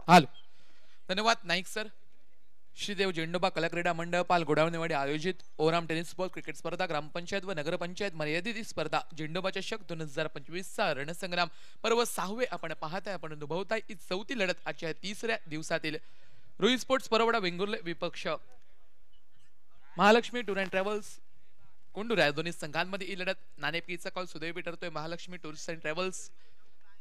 हाल धन्यवाद नाईक सर. श्रीदेव झेंडोबा कलाक्रीडा मंडळ पाल गोडावणेवाडी आयोजित ओराम टेनिस बॉल क्रिकेट स्पर्धा ग्रामपंचायत व नगरपंचायत मर्यादित स्पर्धा झेंडोबा चषक 2025 चा रणसंग्राम पर्व 6वे आपण पाहताय आपण अनुभवताय ही चौथी लढत आजच्या तिसऱ्या दिवसातील रुई स्पोर्ट्स परवडा वेंगुर्ले विपक्ष Mahalaxmi tour and travels Kondur या दोन्ही संघांमध्ये ही लढत नाणेफेकीचा कॉल सुदैवी ठरतोय. Mahalaxmi tours and travels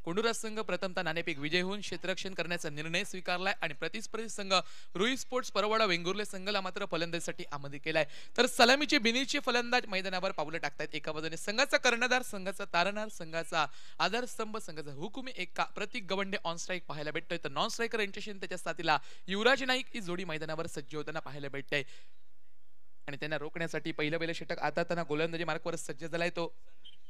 Kondura संघ प्रथमतः नाणेफेक विजय होऊन क्षेत्ररक्षण करण्याचा निर्णय स्वीकारलाय आणि प्रतिस्पर्धी संघ रुई स्पोर्ट्स परवडा वेंगुर्ले संघाला मात्र फलंदाजीसाठी आमंत्रित केलाय. तर सलामीचे बिनीचे फलंदाज मैदानावर पावलं टाकतायत. एका बाजूने संघाचा कर्णधार, संघाचा तारणहार, संघाचा आधारस्तंभ, संघाचा हुकुमी एका प्रतीक गवंडे ऑन स्ट्राईक पाहायला भेटतोय. तर नॉन स्ट्रायकर यांच्याशी त्याच्या साथीला युवराज नाईक ही जोडी मैदानावर सज्ज होताना पाहायला भेटते आणि त्यांना रोखण्यासाठी पहिलं षटक आता त्यांना गोलंदाजी मार्कवर सज्ज झालाय. तो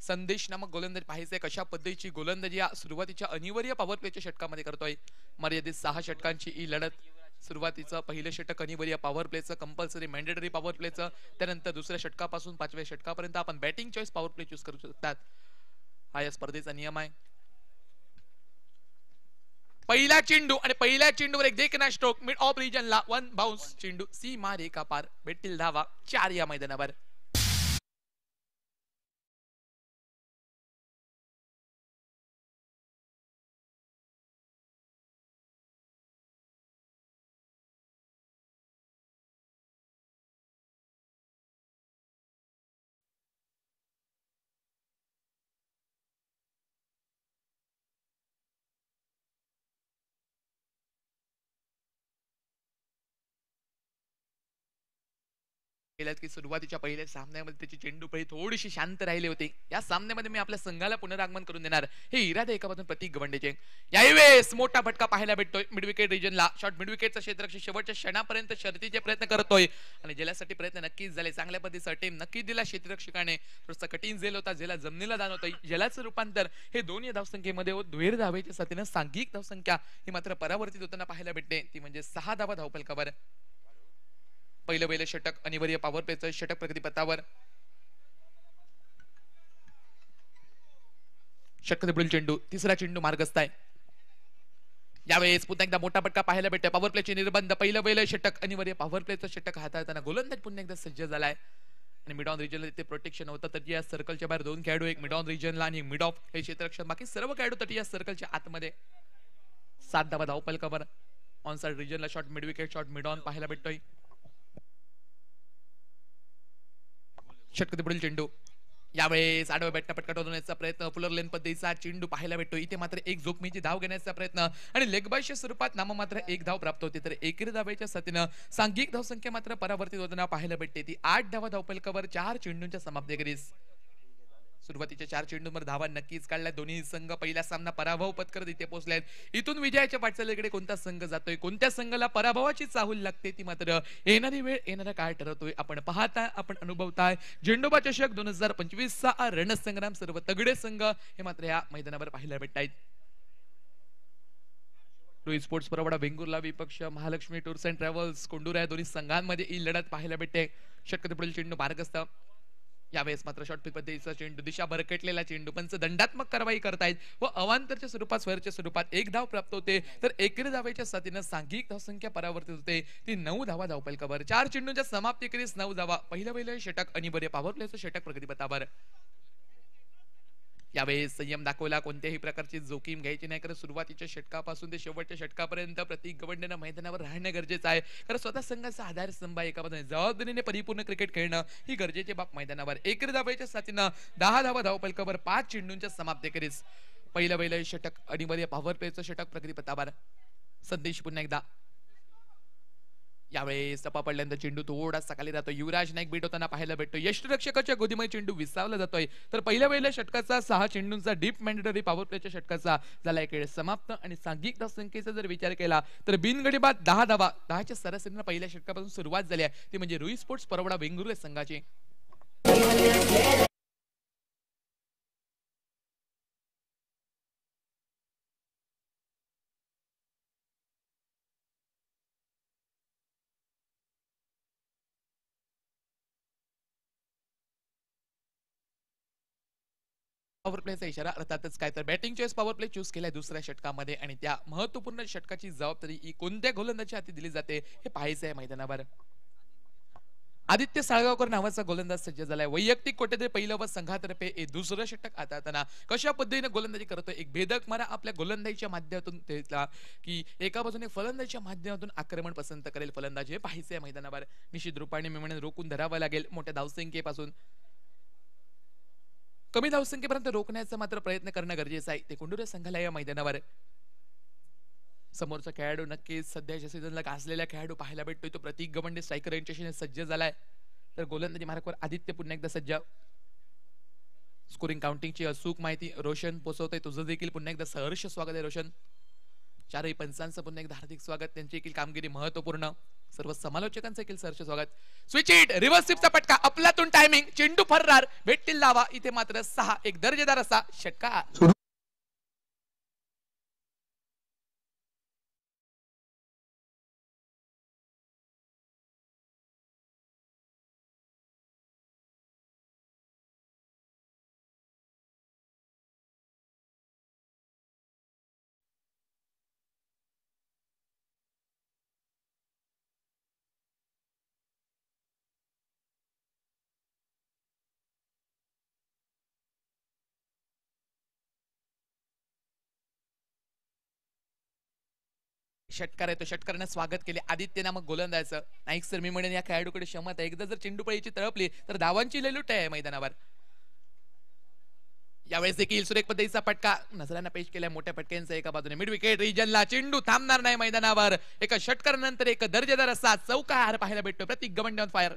संदेश नामक गोलंदाजी पाहायचंय कशा पद्धतीची गोलंदाजी या सुरुवातीच्या अनिवार्य पॉवर प्लेच्या षटकामध्ये करतोय. मर्यादित 6 षटकांची ही लढत. सुरुवातीचं पहिलं षटक अनिवार्य पॉवर प्लेचं, कंपल्सरी मॅन्डेटरी पॉवर प्लेचं, त्यानंतर दुसऱ्या षटकापासून 5व्या षटकापर्यंत आपण batting choice power play choose करू शकतात. हा या स्पर्धेचा नियम आहे. पहिला चेंडू आणि पहिल्या चेंडूवर एक देखना स्ट्रोक मिड ऑफ रिजनला 1 बाउन्स चेंडू सीमा रेखा पार भेटतील धावा 4 या मैदानावर. केल्यात की सुरुवातीच्या पहिल्या सामन्यामध्ये त्याची चेंडूपळी थोडीशी शांत राहिली होती. या सामन्यामध्ये मी आपल्या संघाला पुनरागमन करून देणार हे इरादे एका बाजून प्रतीक गवंडेचे. यावेळेस मोठा फटका पाहायला भेटतोय मिड विकेट रिजनला. शॉर्ट मिड विकेटचा क्षेत्ररक्षक शेवटच्या क्षणापर्यंत शर्तीचे प्रयत्न करतोय आणि जेलासाठी प्रयत्न नक्कीच झाले. चांगल्या पद्धतीचा टीम नक्की दिला क्षेत्ररक्षकाने. थोडासा कठीण झेल होता, जेला जमिनीला जाणवतोय. जेलाचं रूपांतर हे दोन्ही धावसंख्येमध्ये दुहेर धावेच्या साथीनं सांघिक धावसंख्या ही मात्र परावर्तित होताना पाहायला भेटते. ती म्हणजे 6 धावा धावफलकावर. पहिलं षटक अनिवार्य पॉवर प्लेचं षटक प्रगतीपथावर. षटकातील चेंडू तिसरा चेंडू मार्गस्थ आहे. यावेळेस पुन्हा एकदा मोठा फटका पाहायला भेटतोय. पॉवर प्लेचे निर्बंध. पहिलं षटक अनिवार्य पॉवर प्लेचं षटक हाताळताना गोलंदाज पुन्हा एकदा सज्ज झालाय आणि मिड ऑन रिजनला तिथे प्रोटेक्शन होतं. तर या सर्कलच्या बाहेर 2 खेळाडू, एक मिड ऑन रिजनला आणि मिड ऑफ हे क्षेत्ररक्षण, बाकी सर्व खेळाडू तटी या सर्कलच्या आतमध्ये. 7 धावा धावफलकावर. ऑन साइड रिजनला shot mid wicket, shot mid on पाहायला भेटतोय. षटकातील चेंडू यावेळेस आडव्या बॅटना पटका ठोकण्याचा प्रयत्न. फुलर लेन पद्धतीचा चेंडू पाहायला भेटतो. इथे मात्र एक जोखमीची धाव घेण्याचा प्रयत्न आणि लेगबायच्या स्वरूपात नाममात्र एक धाव प्राप्त होते. तर एकेरी धावेच्या साथीनं सांघिक धावसंख्या मात्र परावर्तित होताना पाहायला भेटते. ती 8 धावा धावफलकावर 4 चेंडूंच्या समाप्तीखेरीज. सुरुवातीच्या 4 चेंडूंवर धावा नक्कीच काढल्या. दोन्ही संघ पहिला सामना पराभव पत्करत इथे पोहोचले. इथून विजयाच्या वाटचालीकडे कोणता संघ जातोय, कोणत्या संघाला पराभवाची चाहूल लागते, ती मात्र येणारी वेळ येणारा काळ ठरवतोय. आपण पाहताय, आपण अनुभवताय झेंडोबा चषक 2025 चा रणसंग्राम. सर्व तगडे संघ हे मात्र या मैदानावर पाहायला भेटतायत. रुई स्पोर्ट्स परवडा वेंगुर्ला विपक्ष Mahalakshmi tours and travels Kondura या दोन्ही संघांमध्ये ही लढत पाहायला भेटते. षटकातील पुढील चेंडू मार्गस्थ. यावेळेस मात्र शॉर्ट पद्धतीचा चेंडू, दिशा भरकटलेला चेंडू. पंच दंडात्मक कारवाई करतायत व अवांतरच्या स्वरूपात स्क्वेअरच्या स्वरूपात एक धाव प्राप्त होते. तर एकेरी धावेच्या साथीनं सांघिक धावसंख्या परावर्तित होते. ती 9 धावा धावफलकावर. 4 चेंडूंच्या समाप्तीखेरीज 9 धावा. पहिलं षटक अनिवार्य पॉवर प्लेचं षटक प्रगतीपथावर. यावेळेस संयम दाखवला. कोणत्याही प्रकारची जोखीम घ्यायची नाही, कारण सुरुवातीच्या षटकापासून ते शेवटच्या षटकापर्यंत प्रतीक गवंडेनं मैदानावर राहणं गरजेचं आहे. कारण स्वतः संघाचा आधारस्तंभ एका बाजूने जबाबदारीने परिपूर्ण क्रिकेट खेळणं ही गरजेची बाब मैदानावर. एकेरी धावेच्या साथीनं 10 धावा धावफलकावर 5 चेंडूंच्या समाप्तीखेरीज. पहिलं षटक अनिवार्य पॉवर प्लेचं षटक प्रगतीपथावर. संदेश पुन्हा एकदा. यावेळेस टप्पा पडल्यानंतर चेंडू थोडासा खाली राहतो. युवराज नाईक बीट होताना पाहायला भेटतो. यष्टरक्षकाच्या गोदीमध्ये चेंडू विसावला जातोय. तर पहिल्या षटकाचा 6 चेंडूंचा डीप मॅन्डेटरी पॉवर प्लेच्या षटकाचा झाला एक वेळ समाप्त. आणि सांघिक धावसंख्येचा जर विचार केला तर बिनगडी बाद 10 धावा 10च्या सरासरीनं पहिल्या षटकापासून सुरुवात झाली आहे. ती म्हणजे रुई स्पोर्ट्स परवडा वेंगुर्ले संघाची. पॉवर प्लेचा इशारा अर्थातच काय तर batting choice power play choose केलाय दुसऱ्या षटकामध्ये आणि त्या महत्वपूर्ण षटकाची जबाबदारी ही कोणत्या गोलंदाजाच्या हाती दिली जाते हे पाहायचं आहे मैदानावर. आदित्य साळगावकर नावाचा गोलंदाज सज्ज झालाय. वैयक्तिक कोट्यातील पहिलं व संघातर्फे हे दुसरं षटक हाताळताना कशा पद्धतीने गोलंदाजी करतोय. एक भेदक मारा आपल्या गोलंदाजीच्या माध्यमातून त्याला की एका बाजूने फलंदाजीच्या माध्यमातून आक्रमण पसंत करेल फलंदाज हे पाहायचे मैदानावर. निश्चित रूपाने मी म्हणेन रोखून धरावं लागेल. मोठ्या धावसंख्येपासून कमी धावसंख्येपर्यंत रोखण्याचा मात्र प्रयत्न करणं गरजेचं आहे. ते कोंडुरा संघाला या मैदानावर समोरचा खेळाडू नक्कीच सध्याच्या सीझनला गाजलेला खेळाडू पाहायला भेटतोय. तो प्रतीक गवंडे स्ट्रायकर यांच्याशी सज्ज झालाय. तर गोलंदाजी मार्गावर आदित्य पुन्हा एकदा सज्ज. स्कोरिंग काउंटिंगची अचूक माहिती रोशन पोहोचवतोय. तुझं देखील पुन्हा एकदा सहर्ष स्वागत आहे रोशन. चारही पंचांचं पुन्हा एकदा हार्दिक स्वागत. त्यांची देखील कामगिरी महत्वपूर्ण. सर्व समालोचकांचं देखील सहर्ष स्वागत. स्विच हिट रिव्हर्स स्वीपचा पटका आपलातून टायमिंग चेंडू फर्रार भेटतील लावा. इथे मात्र 6 एक दर्जेदार असा षटकार. षटकार आहे तो षटकाराने स्वागत केले आदित्य नामक गोलंदाजाचं. नाईक सर मी म्हणेन या खेळाडूकडे क्षमता आहे. एकदा जर चेंडू पळीची तळपली तर धावांची ललूट आहे मैदानावर. यावेळेस देखील सुरेख पद्धतीचा पटका नजरांना पेश केलाय मोठ्या फटक्यांचा. एका बाजूने मिड विकेट रिजनला चेंडू थांबणार नाही मैदानावर. एका षटकारानंतर एक दर्जेदार असा चौकार पाहायला भेटतो. प्रतीक गवंडे ऑन फायर.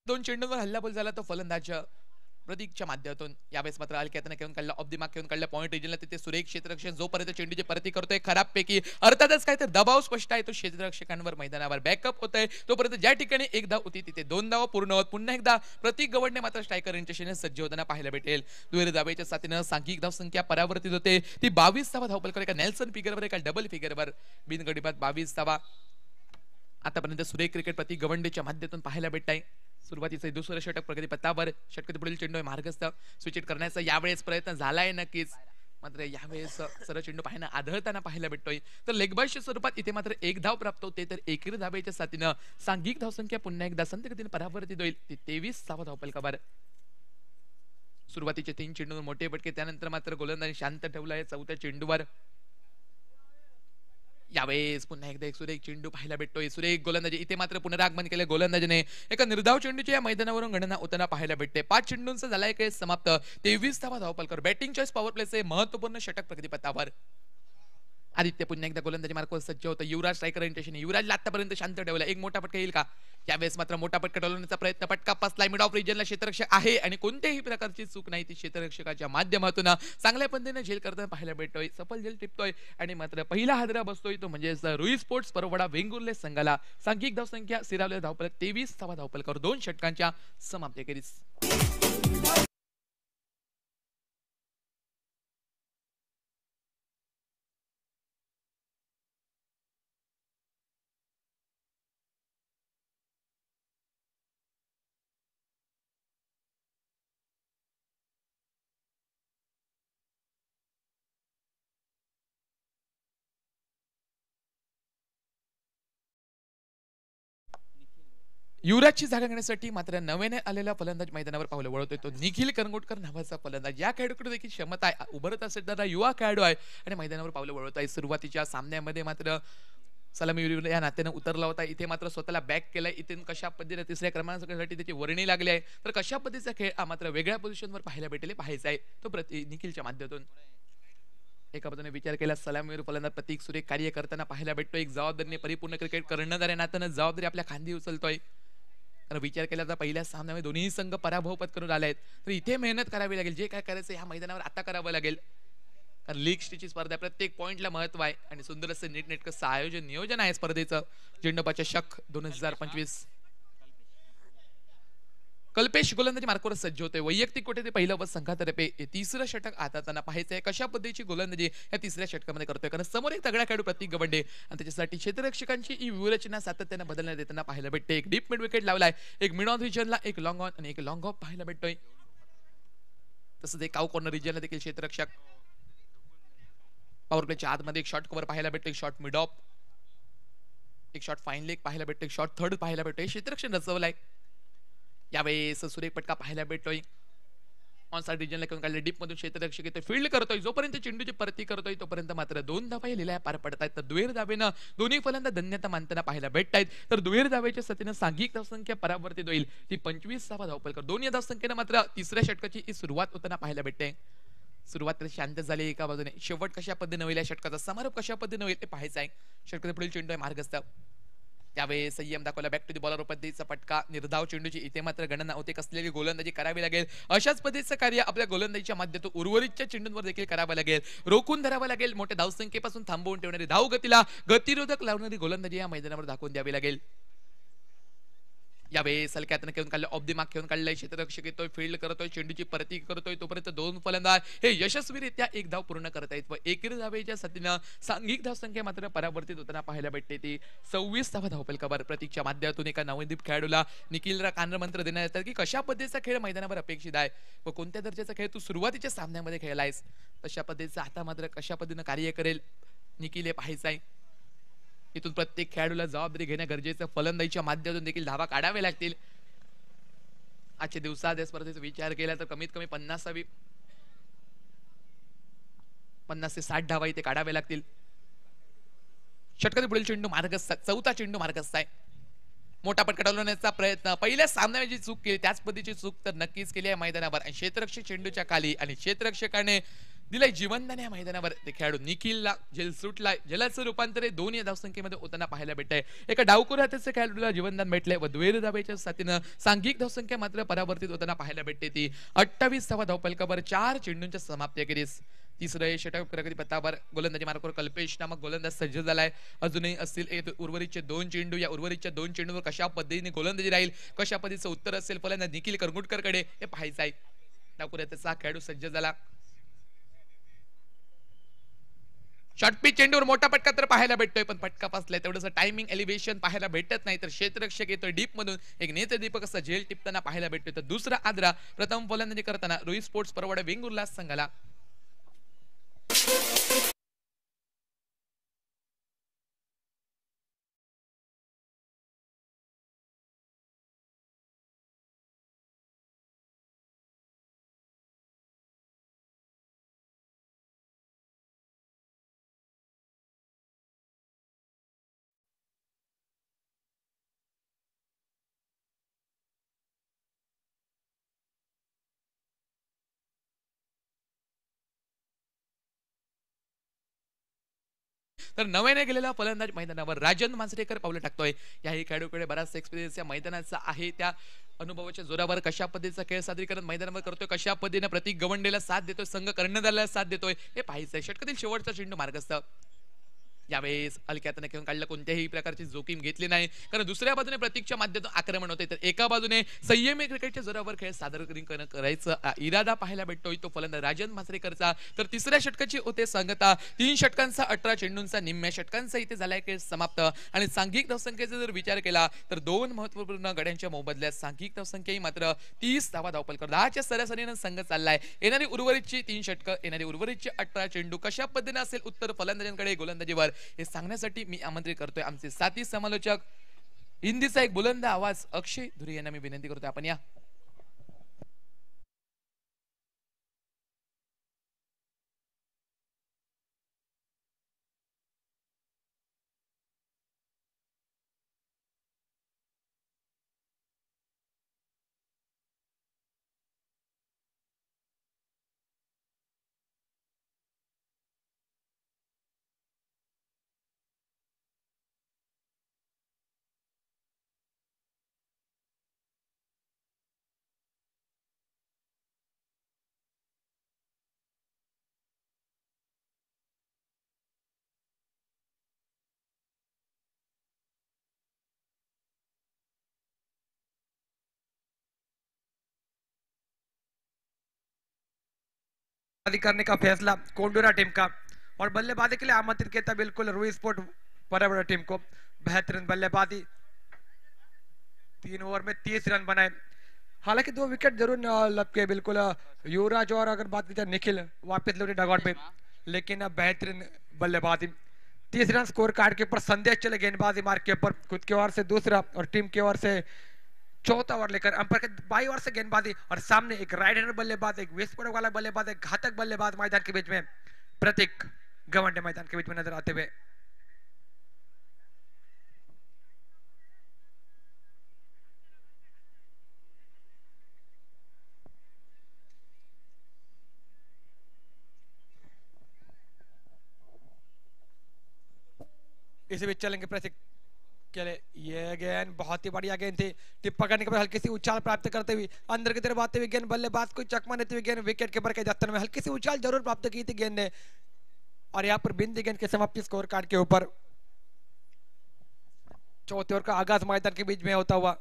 दोन चेंडूंवर हल्लाबोल झाला तो फलंदाज प्रतीकच्या माध्यमातून. यावेळेस मात्र हलक्यातनं घेऊन काढला ऑफ द मार्क घेऊन काढला पॉईंट रिजनला. तिथे सुरेख क्षेत्ररक्षण जोपर्यंत चेंडूची परती करतोय खराब पैकी अर्थातच काय तर दबाव स्पष्ट आहे तो क्षेत्ररक्षकांवर मैदानावर. बॅकअप होतोय तोपर्यंत ज्या ठिकाणी एक धाव होती तिथे 2 धावा पूर्ण होत. पुन्हा एकदा प्रतीक गवंडे मात्र स्ट्रायकर यांच्याशी सज्ज होताना पाहायला भेटेल. दुहेरी धावेच्या साथीनं सांघिक धावसंख्या परावर्तित होते. ती 22 धावा धावपलकर एका नेल्सन फिगरवर एका डबल फिगरवर बिनगडीबाद 22 धावा आतापर्यंत सुरेख क्रिकेट प्रतीक गवंडेच्या माध्यमातून पाहायला भेटत आहे. सुरुवातीचं दुसरं षटक प्रगती पथावर. षटकातील पुढील चेंडू मार्गस्थ स्विच हिट करण्याचा यावेळेस प्रयत्न झालाय नक्कीच. मात्र यावेळेस सरळ चेंडू पाहणं आढळताना पाहायला भेटतोय. तर लेगबाईच्या स्वरूपात इथे मात्र एक धाव प्राप्त होते. तर एकेरी धावेच्या साथीनं सांघिक धावसंख्या पुन्हा एकदा संत गतीने परावर्तित होईल. ती 23 धावा धावपलकावर. सुरुवातीचे 3 चेंडूवर मोठे फटके त्यानंतर मात्र गोलंदाजी शांत ठेवला आहे चौथ्या चेंडूवर. यावेळेस पुन्हा एकदा एक सुरेख चेंडू पाहायला भेटतोय. सुरेख गोलंदाजी इथे मात्र पुनरागमन केले गोलंदाजीने. एका निर्धाव चेंडूच्या या मैदानावरून गणना होताना पाहायला भेटते. 5 चेंडूंचा झालाय खेळ समाप्त. 23 धावा धावपलकर. बॅटिंग चॉईस पॉवर प्लेचे महत्वपूर्ण षटक प्रगती पथावर. आदित्य पुन्हा एकदा गोलंदाजी मार्गावर सज्ज होतं. युवराज स्ट्रायकर यांच्याशी युवराजला आतापर्यंत शांत ठेवला. एक मोठा फटका येईल का यावेळेस मात्र मोठा फटका टोलवण्याचा प्रयत्न. पटका पासला मिड ऑफ रिजनला क्षेत्ररक्षक आहे आणि कोणत्याही प्रकारची चूक नाही ती क्षेत्ररक्षकाच्या माध्यमातून चांगल्या पद्धतीने झेल करताना पाहायला भेटतोय. सफल झेल टिपतोय आणि मात्र पहिला हादरा बसतोय तो म्हणजे रुई स्पोर्ट्स परवडा वेंगुर्ले संघाला. सांघिक धावसंख्या सिरावलेल्या धावपलक 23 धावा धावपलकावर 2 षटकांच्या समाप्तीखेरीज. युवराजची जागा घेण्यासाठी मात्र नव्याने आलेला फलंदाज मैदानावर पावलं वळवतोय तो निखिल करंगोटकर नावाचा फलंदाज. या खेळाडूकडे देखील क्षमता आहे. उभरत असेल तर युवा खेळाडू आहे आणि मैदानावर पावलं वळवत आहे. सुरुवातीच्या सामन्यामध्ये मात्र सलामी या नात्यानं उतरला होता. इथे मात्र स्वतःला बॅक केलाय. इथे कशा पद्धतीने तिसऱ्या क्रमांकासाठी त्याची वर्णी लागली आहे. तर कशा पद्धतीचा खेळ मात्र वेगळ्या पोझिशनवर पाहायला भेटेल पाहायचा आहे तो निखिलच्या माध्यमातून. एका बाजूने विचार केला सलामीवर फलंदाज प्रतीक सुरेख कार्य करताना पाहायला भेटतो. एक जबाबदारीने परिपूर्ण क्रिकेट करणाऱ्या नात्यानं जबाबदारी आपल्या खांदी उचलतोय. तर विचार केला तर पहिल्या सामन्यामध्ये दोन्ही संघ पराभव पत्करून आले आहेत. तर इथे मेहनत करावी लागेल. जे काय करायचं ह्या मैदानावर आता करावं लागेल. कारण लीग स्टेजची स्पर्धा प्रत्येक पॉइंटला महत्व आहे आणि सुंदर असं नीटनेटकं आयोजन नियोजन आहे स्पर्धेचं. झेंडोबाच्या शक 2025. कल्पेश गोलंदाजी मार्कवर सज्ज होतोय. वैयक्तिक कुठे ते पहिलं बस संघातर्फे तिसरं षटक आता त्यांना पाहायचंय. कशा पद्धतीची गोलंदाजी या तिसऱ्या षटकामध्ये करतोय. कारण समोर एक तगडा खेळाडू प्रतीक गवंडे आणि त्याच्यासाठी क्षेत्ररक्षकांची ही व्यूहरचना सातत्याने बदलण्यात येताना पाहायला भेटते. एक डीप मिड विकेट लावलाय. एक मिड ऑन रिजनला एक लॉंग ऑन आणि एक लॉंग ऑफ पाहायला भेटतोय. तसंच एक काऊ कॉर्नर रिजनला देखील क्षेत्ररक्षक पॉवर प्लेच्या आतमध्ये एक शॉट कव्हर पाहायला भेटतो. एक शॉट मिड ऑफ, एक शॉट फाईन लेग पाहायला भेटतो. एक शॉट थर्ड पाहायला भेटतोय. क्षेत्ररक्षण रचवलाय. यावेळेस सुरेख फटका पाहायला भेटतोय. ऑन साइड रिजनला घेऊन काढले. डीप मधून क्षेत्ररक्षक येतोय. फील्ड करतोय. जोपर्यंत चेंडूची परती करतोय तोपर्यंत मात्र 2 धावा लिहिल्या पार पडतायत. तर दुहेर धावेनं दोन्ही फलंदाज धन्यता मानताना पाहायला भेटतायत. तर दुहेर धावेच्या साथीनं सांघिक धावसंख्या परावर्तित होईल. ती 25 धावा धावपल कर. दोन्ही धावसंख्येनं मात्र तिसऱ्या षटकाची ही सुरुवात होताना पाहायला भेटते. सुरुवात तर शांत झाली एका बाजूने. शेवट कशा पद्धतीने होईल या षटकाचा समारोप कशा पद्धतीने होईल ते पाहायचं आहे. षटकाचा पुढील चेंडू आहे मार्गस्थ. त्यावेळेस संयम दाखवला. बॅक टू द बॉलर पद्धतीचा फटका. निर्धाव चेंडूची इथे मात्र गणना होते. कसलेली गोलंदाजी करावी लागेल. अशाच पद्धतीचं कार्य आपल्या गोलंदाजीच्या माध्यमातून उर्वरितच्या चेंडूंवर देखील करावं लागेल. रोखून धरावं लागेल. मोठ्या धावसंख्येपासून थांबवून ठेवणारी धाव गतीला गतिरोधक लावणारी गोलंदाजी या मैदानावर दाखवून द्यावी लागेल. यावेळेस हलक्यातनं खेळून काढलं. ऑफ द मार्क खेळून काढलंय. क्षेत्ररक्षक येतोय. फील्ड करतोय. चेंडूची परती करतोय. तोपर्यंत दोन फलंदाज हे यशस्वीरित्या एक धाव पूर्ण करतायत व एकेरी धावेच्या साथीनं सांघिक धावसंख्या मात्र परावर्तित होताना पाहायला भेटते. ती 26 धावा धावफलकावर प्रतीकच्या माध्यमातून एका नवदीप खेळाडूला निखिलला कानमंत्र देण्यात येतात की कशा पद्धतीचा खेळ मैदानावर अपेक्षित आहे व कोणत्या दर्जाचा खेळ तू सुरुवातीच्या सामन्यामध्ये खेळलायस. तशा पद्धतीचा आता मात्र कशा पद्धतीनं कार्य करेल निखिल हे पाहायचं आहे. इथून प्रत्येक खेळाडूला जबाबदारी घेणं गरजेचं. फलंदाजीच्या माध्यमातून देखील धावा काढावे लागतील. आजच्या दिवसात या स्पर्धेचा विचार केला तर कमीत कमी 50 ते 60 धावा इथे काढावे लागतील. षटकातील पुढील चेंडू मार्गस्थ. चौथा चेंडू मार्गस्थ आहे. मोठा फटका डोलवण्याचा प्रयत्न. पहिल्या सामन्यात जी चूक केली त्याच पद्धतीची चूक तर नक्कीच केली आहे मैदानावर. आणि क्षेत्ररक्षक चेंडूच्या खाली आणि क्षेत्ररक्षकाने दिलाय जीवनदान या मैदानावर. ते खेळाडू निखिलला झेल सुटलाय. जलाचं रूपांतर दोन या धावसंख्येमध्ये होताना पाहायला भेटतंय. एका डावखोर हाताचे खेळाडूला जीवनदान भेटलंय व दुहेरी धावेच्या साथीनं सांघिक धावसंख्या मात्र परावर्तित होताना पाहायला भेटते. ती 28 धावा धावफलकावर 4 चेंडूंच्या समाप्तीखेरीस तिसरं षटक प्रगती पथावर गोलंदाजी मार्गावर कल्पेश नामक गोलंदाज सज्ज झालाय. अजूनही असतील उर्वरितचे 2 चेंडू. या उर्वरितच्या 2 चेंडूवर कशा पद्धतीने गोलंदाजी राहील, कशा पद्धतीचं उत्तर असेल फलंदाज निखिल करंगुटकरकडे हे पाहायचं आहे. डावखोऱ्याचा खेळाडू सज्ज झाला. शॉर्ट पिच चेंडूवर मोठा फटका तर पाहायला भेटतोय पण फटका फसलाय. तेवढंच टायमिंग एलिव्हेशन पाहायला भेटत नाही. तर क्षेत्ररक्षक येतोय डीप मधून. एक नेत्रदीपक असा झेल टिपताना पाहायला भेटतोय. तर दुसरा आद्रा प्रथम फलंदाजी करताना रोहित स्पोर्ट्स परवडा विंग उल्हास संघाला तर नव्याने गेलेला फलंदाज मैदानावर राजन मांजरेकर पावलं टाकतोय. याही खेळाडूकडे बराचसा एक्सपिरियन्स या मैदानाचा आहे. त्या अनुभवाच्या जोरावर कशा पद्धतीचं खेळ सादरीकरण मैदानावर करतोय, कशा पद्धतीने प्रतीक गवंडेला साथ देतोय, संघ कर्णधाराला साथ देतोय हे पाहायचंय. षटकातील शेवटचा चेंडू मार्गस्थ. यावेळेस हलक्यातनं खेळून काढलं. कोणत्याही प्रकारची जोखीम घेतली नाही. कारण दुसऱ्या बाजूने प्रतीकच्या माध्यमातून आक्रमण होते. तर एका बाजूने संयमी क्रिकेटच्या जोरावर खेळ सादरीकरण करायचं इरादा पाहायला भेटतोय तो फलंदाज राजन मांजरेकरचा. तर तिसऱ्या षटकाची होते सांगता. 3 षटकांचा 18 चेंडूंचा निम्म्या षटकांचा इथे झालाय खेळ समाप्त. आणि सांघिक धावसंख्येचा जर विचार केला तर 2 महत्वपूर्ण गड्यांच्या मोबदल्यात सांघिक धावसंख्या ही मात्र 30 धावा धावपल कर 10च्या सरासरीनं संघ चाललाय. येणारी उर्वरितची 3 षटकं, येणारी उर्वरितची 18 चेंडू कशा पद्धतीने असेल उत्तर फलंदाजांकडे गोलंदाजीवर हे सांगण्यासाठी मी आमंत्रित करतोय आमचे साथी समालोचक हिंदीचा एक बुलंद आवाज अक्षय धुरी यांना मी विनंती करतोय आपण या. करने का फैसला कोंडूरा टीम का, और बल्लेबाजी के लिए आमंत्रित किया था बिल्कुल रूई स्पोर्ट बराबर टीम को। बेहतरीन बल्लेबाजी, 3 ओवर में 30 रन बनाए। हालांकि 2 विकेट जरूर लपके बिल्कुल युवराज और अगर बात की जाए निखिल वापस लौटे डगआउट में, लेकिन बेहतरीन बल्लेबाजी। 30 रन स्कोर कार्ड के ऊपर। संदेश चले गेंदबाजी मार्ग के ऊपर, खुद की ओर से दूसरा और टीम की ओर से चौथा ओवर लेकर अंपायर के बाई ओर से गेंदबाजी, और सामने एक राइट हैंडर बल्लेबाज, एक विस्फोटक वाला बल्लेबाज, एक घातक बल्लेबाज मैदान के बीच में। प्रतीक गवंडे मैदान के बीच में नजर आते हुए। इसी बीच चलेंगे प्रतीक के लिए। ये गेंद बहुत ही बढ़िया गेंद थी, टिप पकड़ने के बाद हल्की सी उछाल प्राप्त करते हुए अंदर की तरफ आते हुए गेंद बल्लेबाज को चकमा देते हुए गेंद विकेट कीपर के दफ्तर में हल्की सी उछाल जरूर प्राप्त की थी गेंद ने, और यहाँ पर बिंदी गेंद की समाप्ति स्कोर कार्ड के ऊपर। चौथे ओवर का आगाज मैदान के बीच में होता हुआ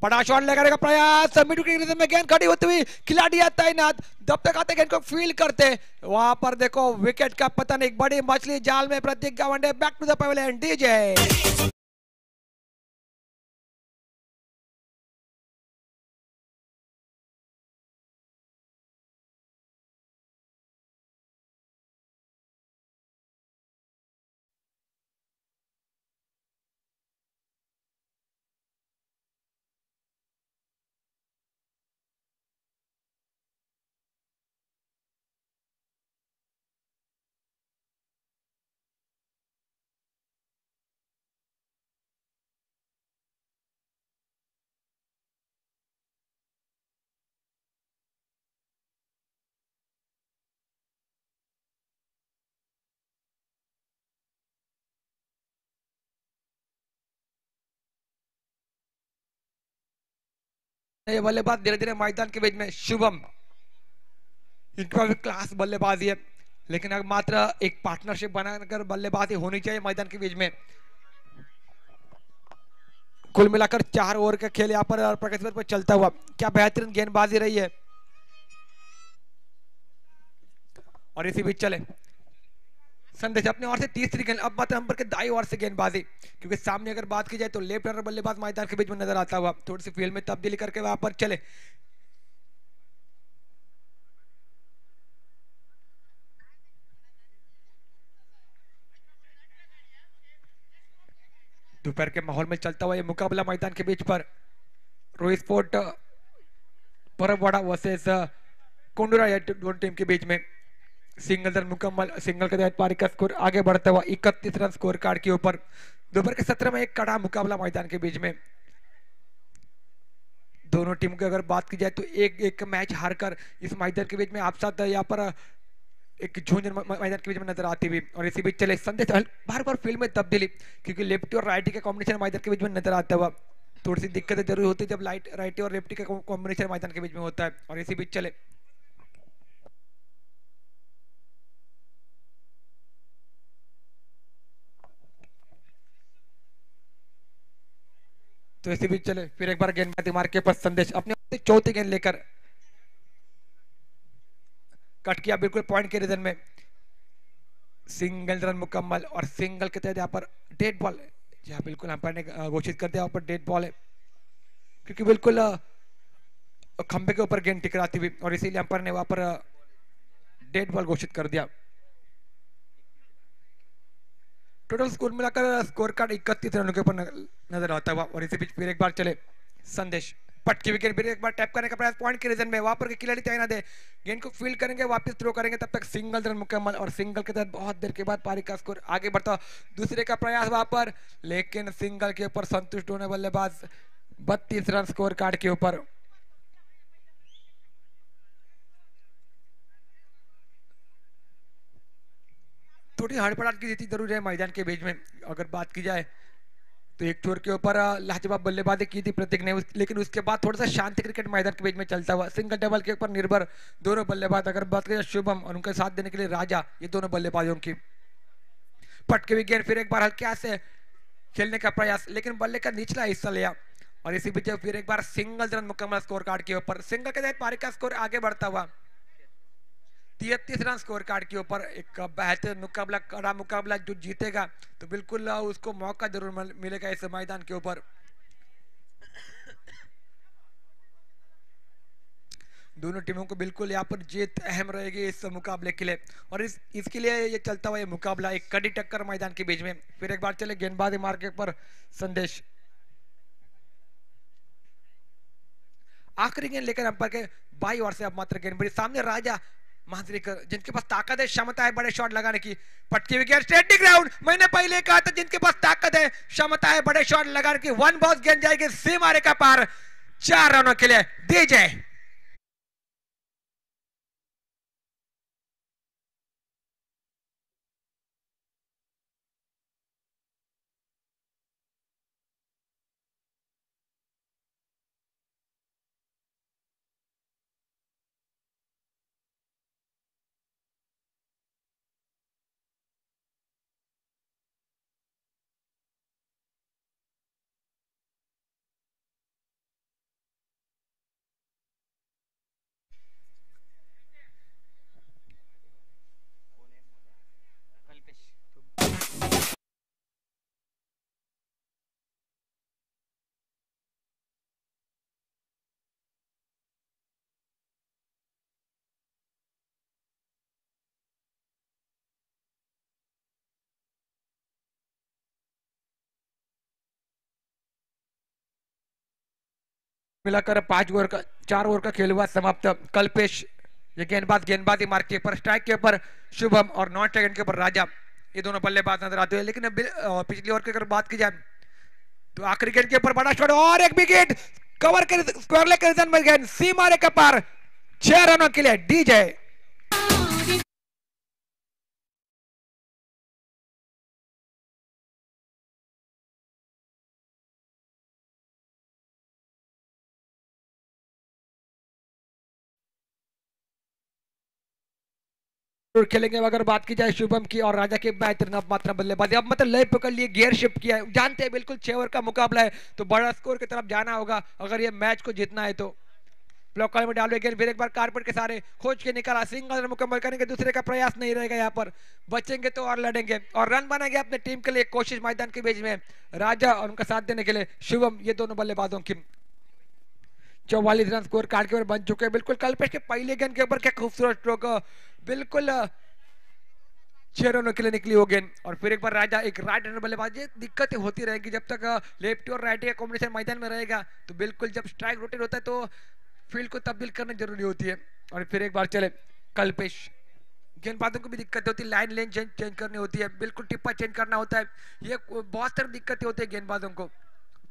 बड़ा शॉट लगाने का प्रयास, मिड विकेट में गेंद खड़ी होती हुई, खिलाड़ी तैनात, जब तक आते गेंद को फील करते, वहां पर देखो विकेट का पतन, एक बड़ी मछली जाल में। Prateek Gawande back to the pavilion डीजे। ये बल्लेबाज धीरे धीरे मैदान के बीच में शुभम, इनका भी क्लास बल्लेबाजी है, लेकिन अब मात्र एक पार्टनरशिप बनाकर बल्लेबाजी होनी चाहिए मैदान के बीच में। कुल मिलाकर 4 ओवर का खेल यहाँ पर प्रकाश पर चलता हुआ, क्या बेहतरीन गेंदबाजी रही है। और इसी बीच चले संदेश अपने ओर से तीसरी गेंद, अब मात्र अंपर के दाई ओर से गेंदबाजी, क्योंकि सामने अगर बात की जाए तो लेफ्ट हैंडर बल्लेबाज मैदान के बीच में नजर आता हुआ, थोड़ी सी फील्ड में तब्दीली करके वहां पर चले। दोपहर के माहौल में चलता हुआ ये मुकाबला मैदान के बीच पर रोहित स्पोर्ट परबवाड़ा वर्सेस कोंडूरा दोनों टीम के बीच में। सिंगल रन मुकम्मल, सिंगल के तहत पारी का स्कोर आगे बढ़ता हुआ 31 रन स्कोर कार्ड के ऊपर। दोपहर के 17 में एक कड़ा मुकाबला मैदान के बीच में। दोनों टीम की अगर बात की जाए तो एक एक मैच हारकर इस मैदान के बीच में आप साथ यहाँ पर एक झुंझ मैदान के बीच में नजर आती हुई। और इसी बीच चले संदेश बार बार फील्ड में तब्दीली, क्योंकि लेफ्टी और राइटी का कॉम्बिनेशन मैदान के बीच में नजर आता हुआ। थोड़ी सी दिक्कतें जरूर होती है जब राइटी और लेफ्टी का कॉम्बिनेशन मैदान के बीच में होता है। और इसी बीच चले तो इसी बीच चले फिर एक बार गेंदबाजी मार के पास संदेश अपने चौथी गेंद लेकर कट किया बिल्कुल पॉइंट के रीजन में। सिंगल रन मुकम्मल, और सिंगल के तहत यहाँ पर डेड बॉल, जी बिल्कुल अंपायर ने घोषित कर दिया यहाँ पर डेड बॉल है, क्योंकि बिल्कुल खंबे के ऊपर गेंद टकराती हुई, और इसीलिए अंपायर ने वहां पर डेड बॉल घोषित कर दिया। टोटल स्कोर मिलाकर स्कोर कार्ड 31 रनों के ऊपर नजर आता हुआ। और इसी बीच फिर एक बार चले संदेश पटकी विकेट, फिर एक बार टैप करने का प्रयास पॉइंट के रीजन में, वहां पर खिलाड़ी तैनात है, गेंद को फील्ड करेंगे वापस थ्रो करेंगे, तब तक सिंगल रन मुकम्मल, और सिंगल के तहत बहुत देर के बाद पारी का स्कोर आगे बढ़ता। दूसरे का प्रयास वहां पर, लेकिन सिंगल के ऊपर संतुष्ट होने बल्लेबाज। 32 रन स्कोर कार्ड के ऊपर। थोड़ी हड़बड़ाहट की थी जरूर है मैदान के बीच में, अगर बात की जाए तो एक छोर के ऊपर लाजवाब बल्लेबाजी की थी प्रतीक ने, लेकिन उसके बाद थोड़ा सा शांति क्रिकेट मैदान के बीच में चलता हुआ। सिंगल डबल के ऊपर निर्भर दोनों बल्लेबाज, अगर बात करें शुभम और उनका साथ देने के लिए राजा, ये दोनों बल्लेबाजों की पटके हुई गेंद, फिर एक बार हल्के हाथ से खेलने का प्रयास, लेकिन बल्ले का निचला हिस्सा लिया। और इसी बीच फिर एक बार सिंगल रन मुकम्मल स्कोर कार्ड के ऊपर। सिंगल के तहत पारी का स्कोर आगे बढ़ता हुआ 33 रन स्कोर कार्ड के ऊपर एक बेहतर मुकाबला, कड़ा मुकाबला। जो जीतेगा तो बिल्कुल उसको मौका जरूर मिलेगा इस मैदान के ऊपर। दोनों टीमों को बिल्कुल यहाँ पर जीत अहम रहेगी इस मुकाबले के लिए, और इसके लिए ये चलता हुआ ये मुकाबला एक कड़ी टक्कर मैदान के बीच में। फिर एक बार चले गेंदबाजी मार्के पर संदेश, आखिरी गेंद लेकर अंपायर के बाई ओर से अब मात्र गेंदबाजी। सामने राजा मांजरेकर जिनके पास ताकत है, क्षमता है बड़े शॉट लगाने की। पटकी विकेट, स्ट्रेटिंग ग्राउंड। मैंने पहले कहा था जिनके पास ताकत है, क्षमता है बड़े शॉट लगाने की। वन बॉल गेंद जाएगी सीमा रेखा पार, 4 रनों के लिए दीजिए। मिलाकर 5 ओवर का 4 ओवर का खेल हुआ समाप्त। कल्पेश ये गेंदबाजी मार्क के ऊपर, स्ट्राइक के ऊपर शुभम और नॉन स्ट्राइक के ऊपर राजा, ये दोनों बल्लेबाज नजर आते हैं। लेकिन पिछली ओवर की अगर बात की जाए तो आखिरी गेंद के ऊपर बड़ा शॉट और एक विकेट कवर कर स्क्वायर लेग रीजन में गेंद सीमा रेखा पार, 6 रनों के लिए डीजे। खेलेंगे अगर बात की जाए शुभम की और राजा के बेहतरीन अब मात्रा बल्लेबाजी, अब मतलब लय पकड़ लिए, गियर शिफ्ट किया है। जानते हैं बिल्कुल 6 ओवर का मुकाबला है तो बड़ा स्कोर की तरफ जाना होगा अगर ये मैच को जीतना है तो। ब्लॉक कॉल में डालो गेंद, फिर एक बार कारपेट के सारे खोज के निकाला, सिंगल मुकम्मल करेंगे, दूसरे का प्रयास नहीं रहेगा। यहाँ पर बचेंगे तो और लड़ेंगे और रन बनाएंगे अपने टीम के लिए। कोशिश मैदान के बीच में राजा और उनका साथ देने के लिए शुभम, ये दोनों बल्लेबाजों की 44 रन स्कोर कार्ड के ऊपर बन चुके हैं। बिल्कुल कल्पेश के पहले गेंद के ऊपर क्या खूबसूरत स्ट्रोक, बिल्कुल 6 रनों के लिए निकली हो गेंद। और फिर एक बार राजा, एक राइट हैंडर बल्लेबाज, दिक्कतें होती रहेगी जब तक लेफ्टी और राइटी का कॉम्बिनेशन मैदान में रहेगा। तो बिल्कुल जब स्ट्राइक रोटेट होता है तो फील्ड को तब्दील करना जरूरी होती है। और फिर एक बार चले कल्पेश, गेंदबाजों को भी दिक्कत होती है, लाइन लेन चेंज करनी होती है, बिल्कुल टिप्पा चेंज करना होता है, ये बहुत सारी दिक्कतें होती है गेंदबाजों को।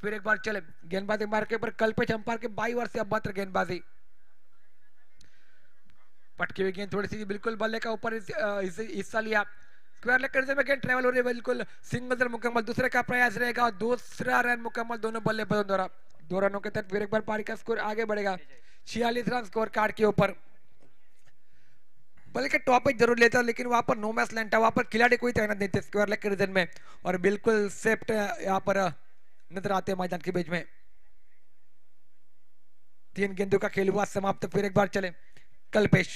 फिर एक बार चले गेंदबाजी मार के ऊपर कल्पेश, अंपायर के बाई ओर से अब मात्र गेंदबाजी। पटकी हुई गेंद थोड़ी सी बिल्कुल बल्ले का ऊपर हिस्सा लिया, स्क्वायर लेग करने में गेंद ट्रेवल हो रही है, बिल्कुल सिंगल रन मुकम्मल, दूसरे का प्रयास रहेगा और दूसरा रन मुकम्मल दोनों बल्लेबाजों द्वारा। 2 रनों के तहत फिर एक बार पारी का स्कोर आगे बढ़ेगा 46 रन स्कोर कार्ड के ऊपर। बल्कि टॉप जरूर लेता लेकिन वहां पर नो मैच लैंड था, वहां पर खिलाड़ी कोई तैनात नहीं थे स्क्वायर लेग के रीजन में, और बिल्कुल सेफ्ट यहाँ पर नजर आते हैं मैदान के बीच में। 3 गेंदों का खेल हुआ समाप्त। फिर एक बार चले कल्पेश,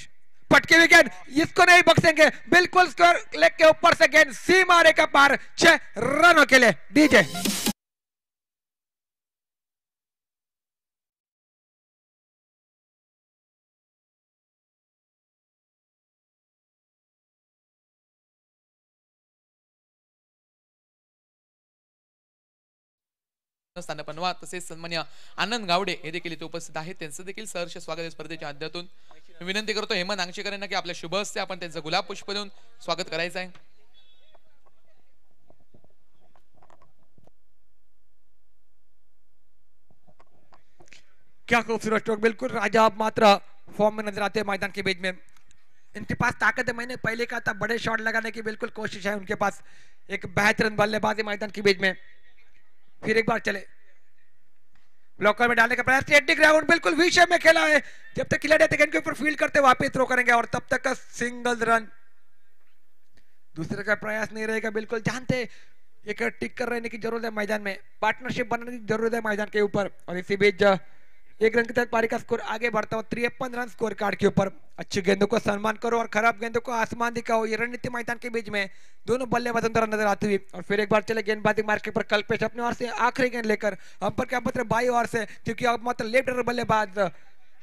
पटके हुई गेंद, इसको नहीं बख्शेंगे, बिल्कुल स्क्वायर लेग के ऊपर से गेंद सीमा रेखा पार, 6 रनों के लिए डीजे। स्थान बनवा, तसेच सन्मान्य आनंद गावडे हे देखील इथे उपस्थित आहेत, त्यांचं देखील सहर्ष स्वागत आहे स्पर्धेच्या अध्यातून। विनंती करतो हेमंत अंगशेकर यांना की आपल्या शुभ हस्ते आपण त्यांचं गुलाब पुष्प देऊन स्वागत करायचं आहे। क्या खूबसूरत स्ट्रोक, बिल्कुल राजा अब मात्र फॉर्म में नजर आते हैं मैदान के बीच में। इनके पास ताकत है, मैंने पहले कहा था बड़े शॉट लगाने की बिल्कुल कोशिश है उनके पास, एक बेहतरीन बल्लेबाजी मैदान के बीच में। फिर एक बार चले ब्लॉकर में डालने का प्रयास, स्ट्रेट ग्राउंड, बिल्कुल विषय में खेला है, जब तक खिलाड़ी गेंद के ऊपर फील्ड करते वापस थ्रो करेंगे और तब तक का सिंगल रन, दूसरे का प्रयास नहीं रहेगा। बिल्कुल जानते एक टिक कर रहने की जरूरत है मैदान में, पार्टनरशिप बनाने की जरूरत है मैदान के ऊपर। और इसी बीच 1 रन के तहत पारी का स्कोर आगे बढ़ता हुआ 53 रन स्कोर कार्ड के ऊपर। अच्छी गेंदों को सम्मान करो और खराब गेंदों को आसमान दिखाओ, ये रणनीति मैदान के बीच में दोनों बल्लेबाज अंदर नजर आती हुई। और फिर एक बार चले गेंदबाजी मार्ग के पर कल्पेश अपने ओर से आखिरी गेंद लेकर अंपर के अंपर बाई ओर से, क्योंकि अब मात्र लेफ्ट बल्लेबाज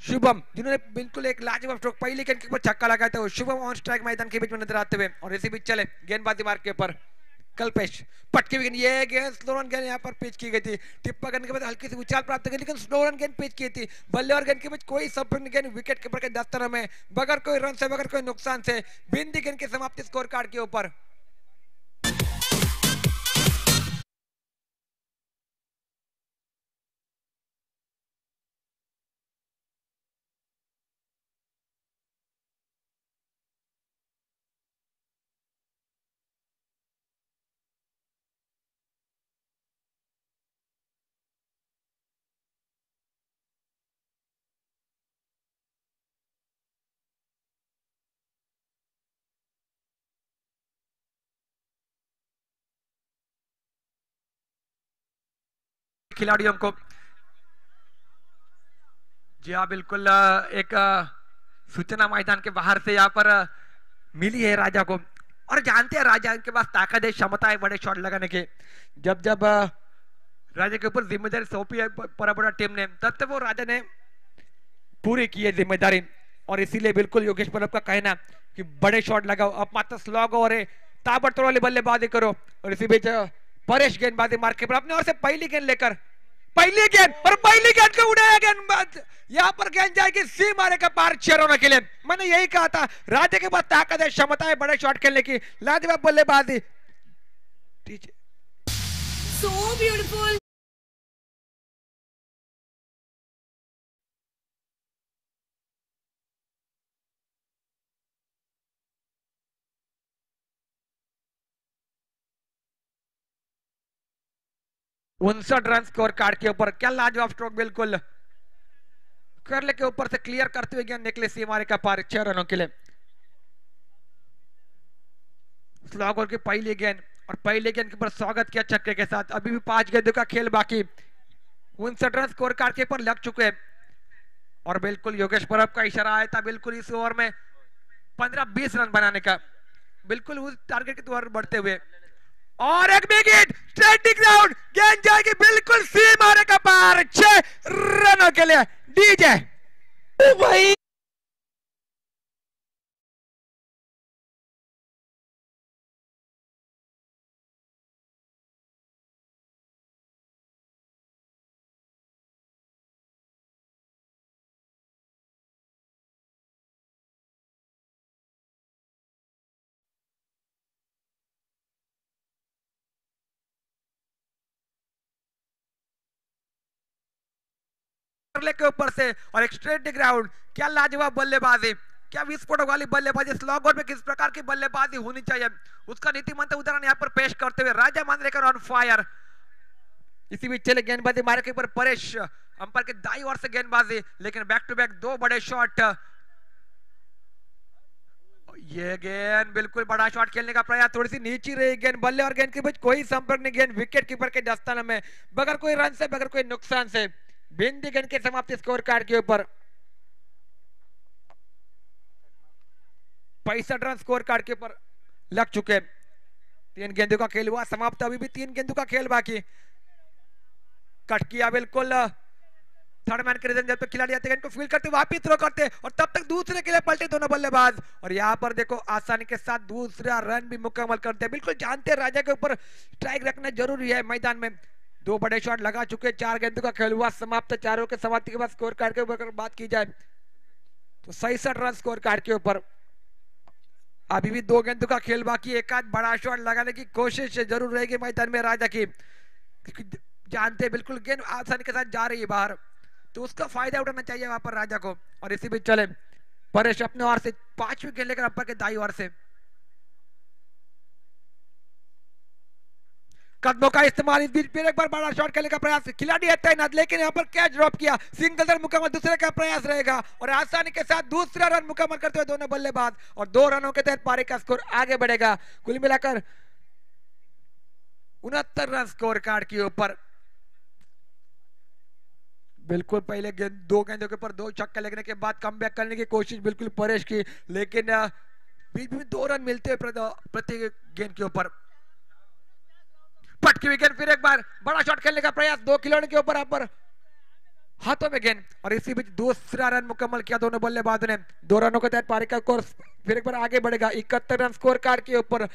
शुभम जिन्होंने बिल्कुल एक लाजवाब स्ट्रोक पहली गेंद के ऊपर छक्का लगाया था, वो शुभम ऑन स्ट्राइक मैदान के बीच में नजर आते हुए। और इसी बीच चले गेंदबाजी मार्ग के ऊपर कल्पेश पटकी गेंद, ये गेंद स्लो रन गेंद यहाँ पर पिच की गई थी, टिप्पा करने के बाद हल्की सी उछाल प्राप्त की, लेकिन स्लो रन गेंद पिच की थी। बल्ले और गेंद के बीच कोई संपर्क गेंद विकेट कीपर के दफ्तर में बगैर कोई रन से बगैर कोई नुकसान से बिंदी गेंद की समाप्ति स्कोर कार्ड के ऊपर। खिलाड़ियों को जी हाँ बिल्कुल एक सूचना मैदान के बाहर से यहाँ पर मिली है राजा को, और जानते हैं राजा के पास ताकत है, क्षमता है बड़े शॉट लगाने के। जब जब राजा के ऊपर जिम्मेदारी सौंपी है बड़ा टीम ने, तब तक वो राजा ने पूरी की है जिम्मेदारी। और इसीलिए बिल्कुल योगेश पल्लव का कहना कि बड़े शॉट लगाओ, अब मात्र स्लॉग और ताबड़तोड़ वाली बल्लेबाजी करो। और इसी बीच परेश गेंदबाजी मार के अपने ओर से पहली गेंद लेकर, पहली गेंद और पहली गेंद को उड़ाया गेंदबाज, यहाँ पर गेंद जाएगी सी मारे का पार 6 रनों के लिए। मैंने यही कहा था राजा के पास ताकत है, क्षमता है बड़े शॉट खेलने की, लाजवाब बल्लेबाजी। So beautiful. उनसठ रन स्कोर कार्ड के ऊपर, क्या लाजवाब स्ट्रोक, बिल्कुल करले के ऊपर से क्लियर करते हुए गेंद निकले सीमारे का पार 6 रनों के लिए। स्लॉगर की पहली गेंद और पहले गेंद के ऊपर स्वागत किया छक्के के साथ। अभी भी 5 गेंदों का खेल बाकी, 59 रन स्कोर कार्ड के ऊपर लग चुके हैं। और बिल्कुल योगेश परब का इशारा आया था बिल्कुल इस ओवर में 15-20 रन बनाने का, बिल्कुल उस टारगेट की तरफ बढ़ते हुए। और एक बिग हिट स्ट्रेट ग्राउंड, गेंद जाएगी बिल्कुल सी मारे का पार 6 रनों के लिए। डीजे भाई के ऊपर से और एक स्ट्रेट ग्राउंड, क्या लाजवाब बल्लेबाजी, क्या विस्फोटक वाली बल्लेबाजी, स्लॉगर में किस प्रकार की बल्लेबाजी होनी चाहिए उसका नीतिमंत उदाहरण यहाँ पर पेश करते हुए राजा मांजरेकर ऑन फायर। इसी बीच चले गेंदबाजी मारे के ऊपर परेश, अंपायर के दाई ओर से गेंदबाजी, लेकिन बैक टू बैक 2 बड़े शॉट। ये गेंद बिल्कुल बड़ा शॉट खेलने का प्रयास, थोड़ी सी नीचे रही गेंद, बल्ले और गेंद के बीच कोई संपर्क नहीं, गेंद विकेट कीपर के दस्ताने में बगैर कोई रन से बगैर कोई नुकसान से बिंदी गेंद के समाप्ति स्कोर कार्ड के ऊपर 65 रन स्कोर कार्ड के ऊपर लग चुके। 3 गेंदों का खेल हुआ समाप्त, अभी भी 3 गेंदों का खेल बाकी। कट किया बिल्कुल थर्ड मैन के रिजन, जब तक खिलाड़ी आते हैं इनको फील करते वापिस थ्रो करते और तब तक दूसरे के लिए पलटे दोनों बल्लेबाज। और यहाँ पर देखो आसानी के साथ दूसरा रन भी मुकम्मल करते हैं। बिल्कुल जानते हैं राजा के ऊपर स्ट्राइक रखना जरूरी है मैदान में। 2 बड़े शॉट लगा चुके, 4 गेंदों का खेल हुआ समाप्त। चारों के समाप्ति के बाद स्कोर कार्ड के ऊपर बात की जाए तो 66 रन स्कोर कार्ड के ऊपर। अभी भी 2 गेंदों का खेल बाकी, एक आध बड़ा शॉट लगाने की कोशिश जरूर रहेगी मैदान में राजा की, जानते बिल्कुल गेंद आसानी के साथ जा रही है बाहर, तो उसका फायदा उठाना चाहिए वहां पर राजा को। और इसी बीच चले परेश अपने ओर से 5वीं गेंद लेकर अंपायर के दाई ओर से कदमों का इस्तेमाल, इस बीच फिर एक बार बड़ा शॉट खेलने का प्रयास, खिलाड़ी है तैनात लेकिन यहाँ पर कैच ड्रॉप किया, सिंगल रन मुकम्मल, दूसरे का प्रयास रहेगा और आसानी के साथ दूसरा रन मुकम्मल करते हुए दोनों बल्लेबाज और 2 रनों के तहत पारी का स्कोर आगे बढ़ेगा। कुल मिलाकर 69 रन स्कोर कार्ड के ऊपर। बिल्कुल पहले गेंद 2 गेंदों के ऊपर 2 छक्के लगने के बाद कमबैक करने की कोशिश बिल्कुल परेश की, लेकिन बीच में 2 रन मिलते हैं प्रति गेंद के ऊपर। पटकी हुई गेंद, फिर एक बार बड़ा शॉट खेलने का प्रयास, 2 खिलाड़ियों के ऊपर पर हाथों में गेंद, और इसी बीच दूसरा रन मुकम्मल किया दोनों बल्लेबाजों ने। 2 रनों के तहत पारी का कोर्स फिर एक बार आगे बढ़ेगा। 71 रन स्कोर कार्ड के ऊपर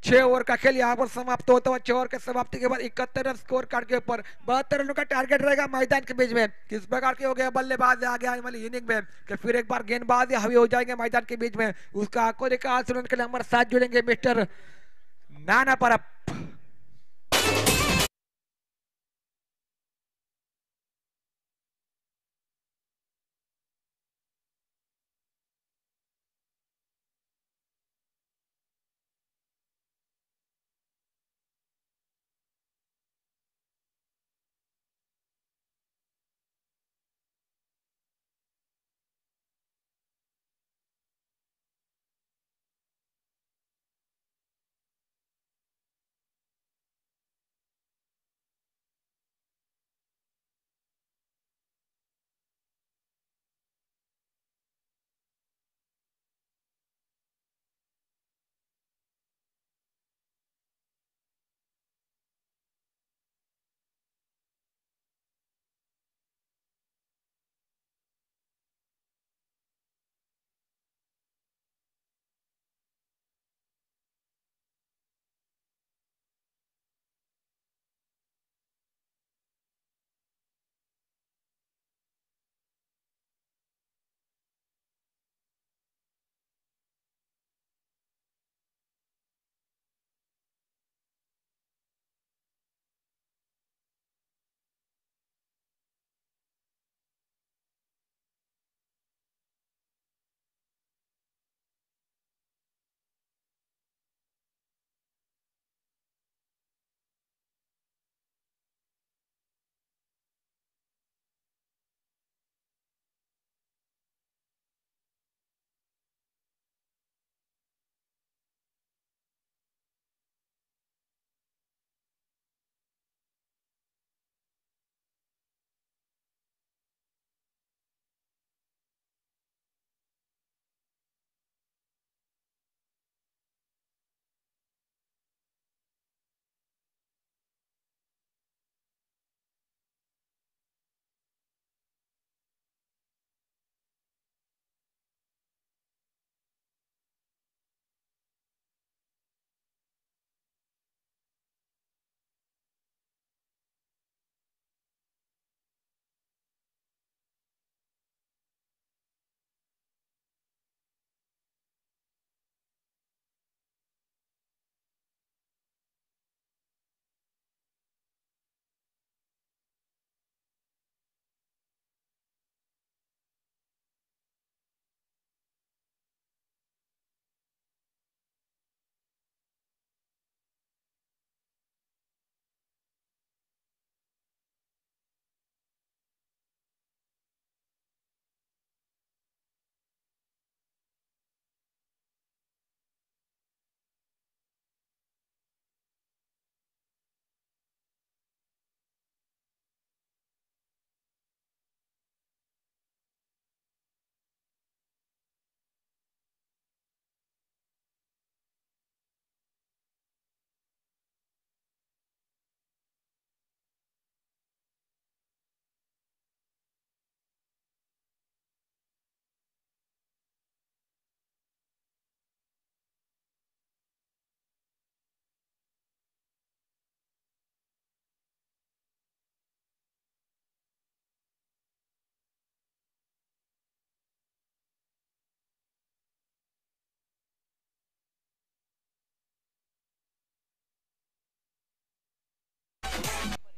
6 ओवर का खेल यहाँ पर समाप्त होता हुआ। 6 ओवर के समाप्ति के बाद 71 रन स्कोर कार्ड के ऊपर 72 रनों का टारगेट रहेगा मैदान के बीच में। किस प्रकार के हो गए बल्लेबाज आगे आने वाली इनिंग में कि फिर एक बार गेंदबाज हावी हो जाएंगे मैदान के बीच में। उसका आंखों देखा आज रन के लिए हमारे साथ जुड़ेंगे मिस्टर नाना परब।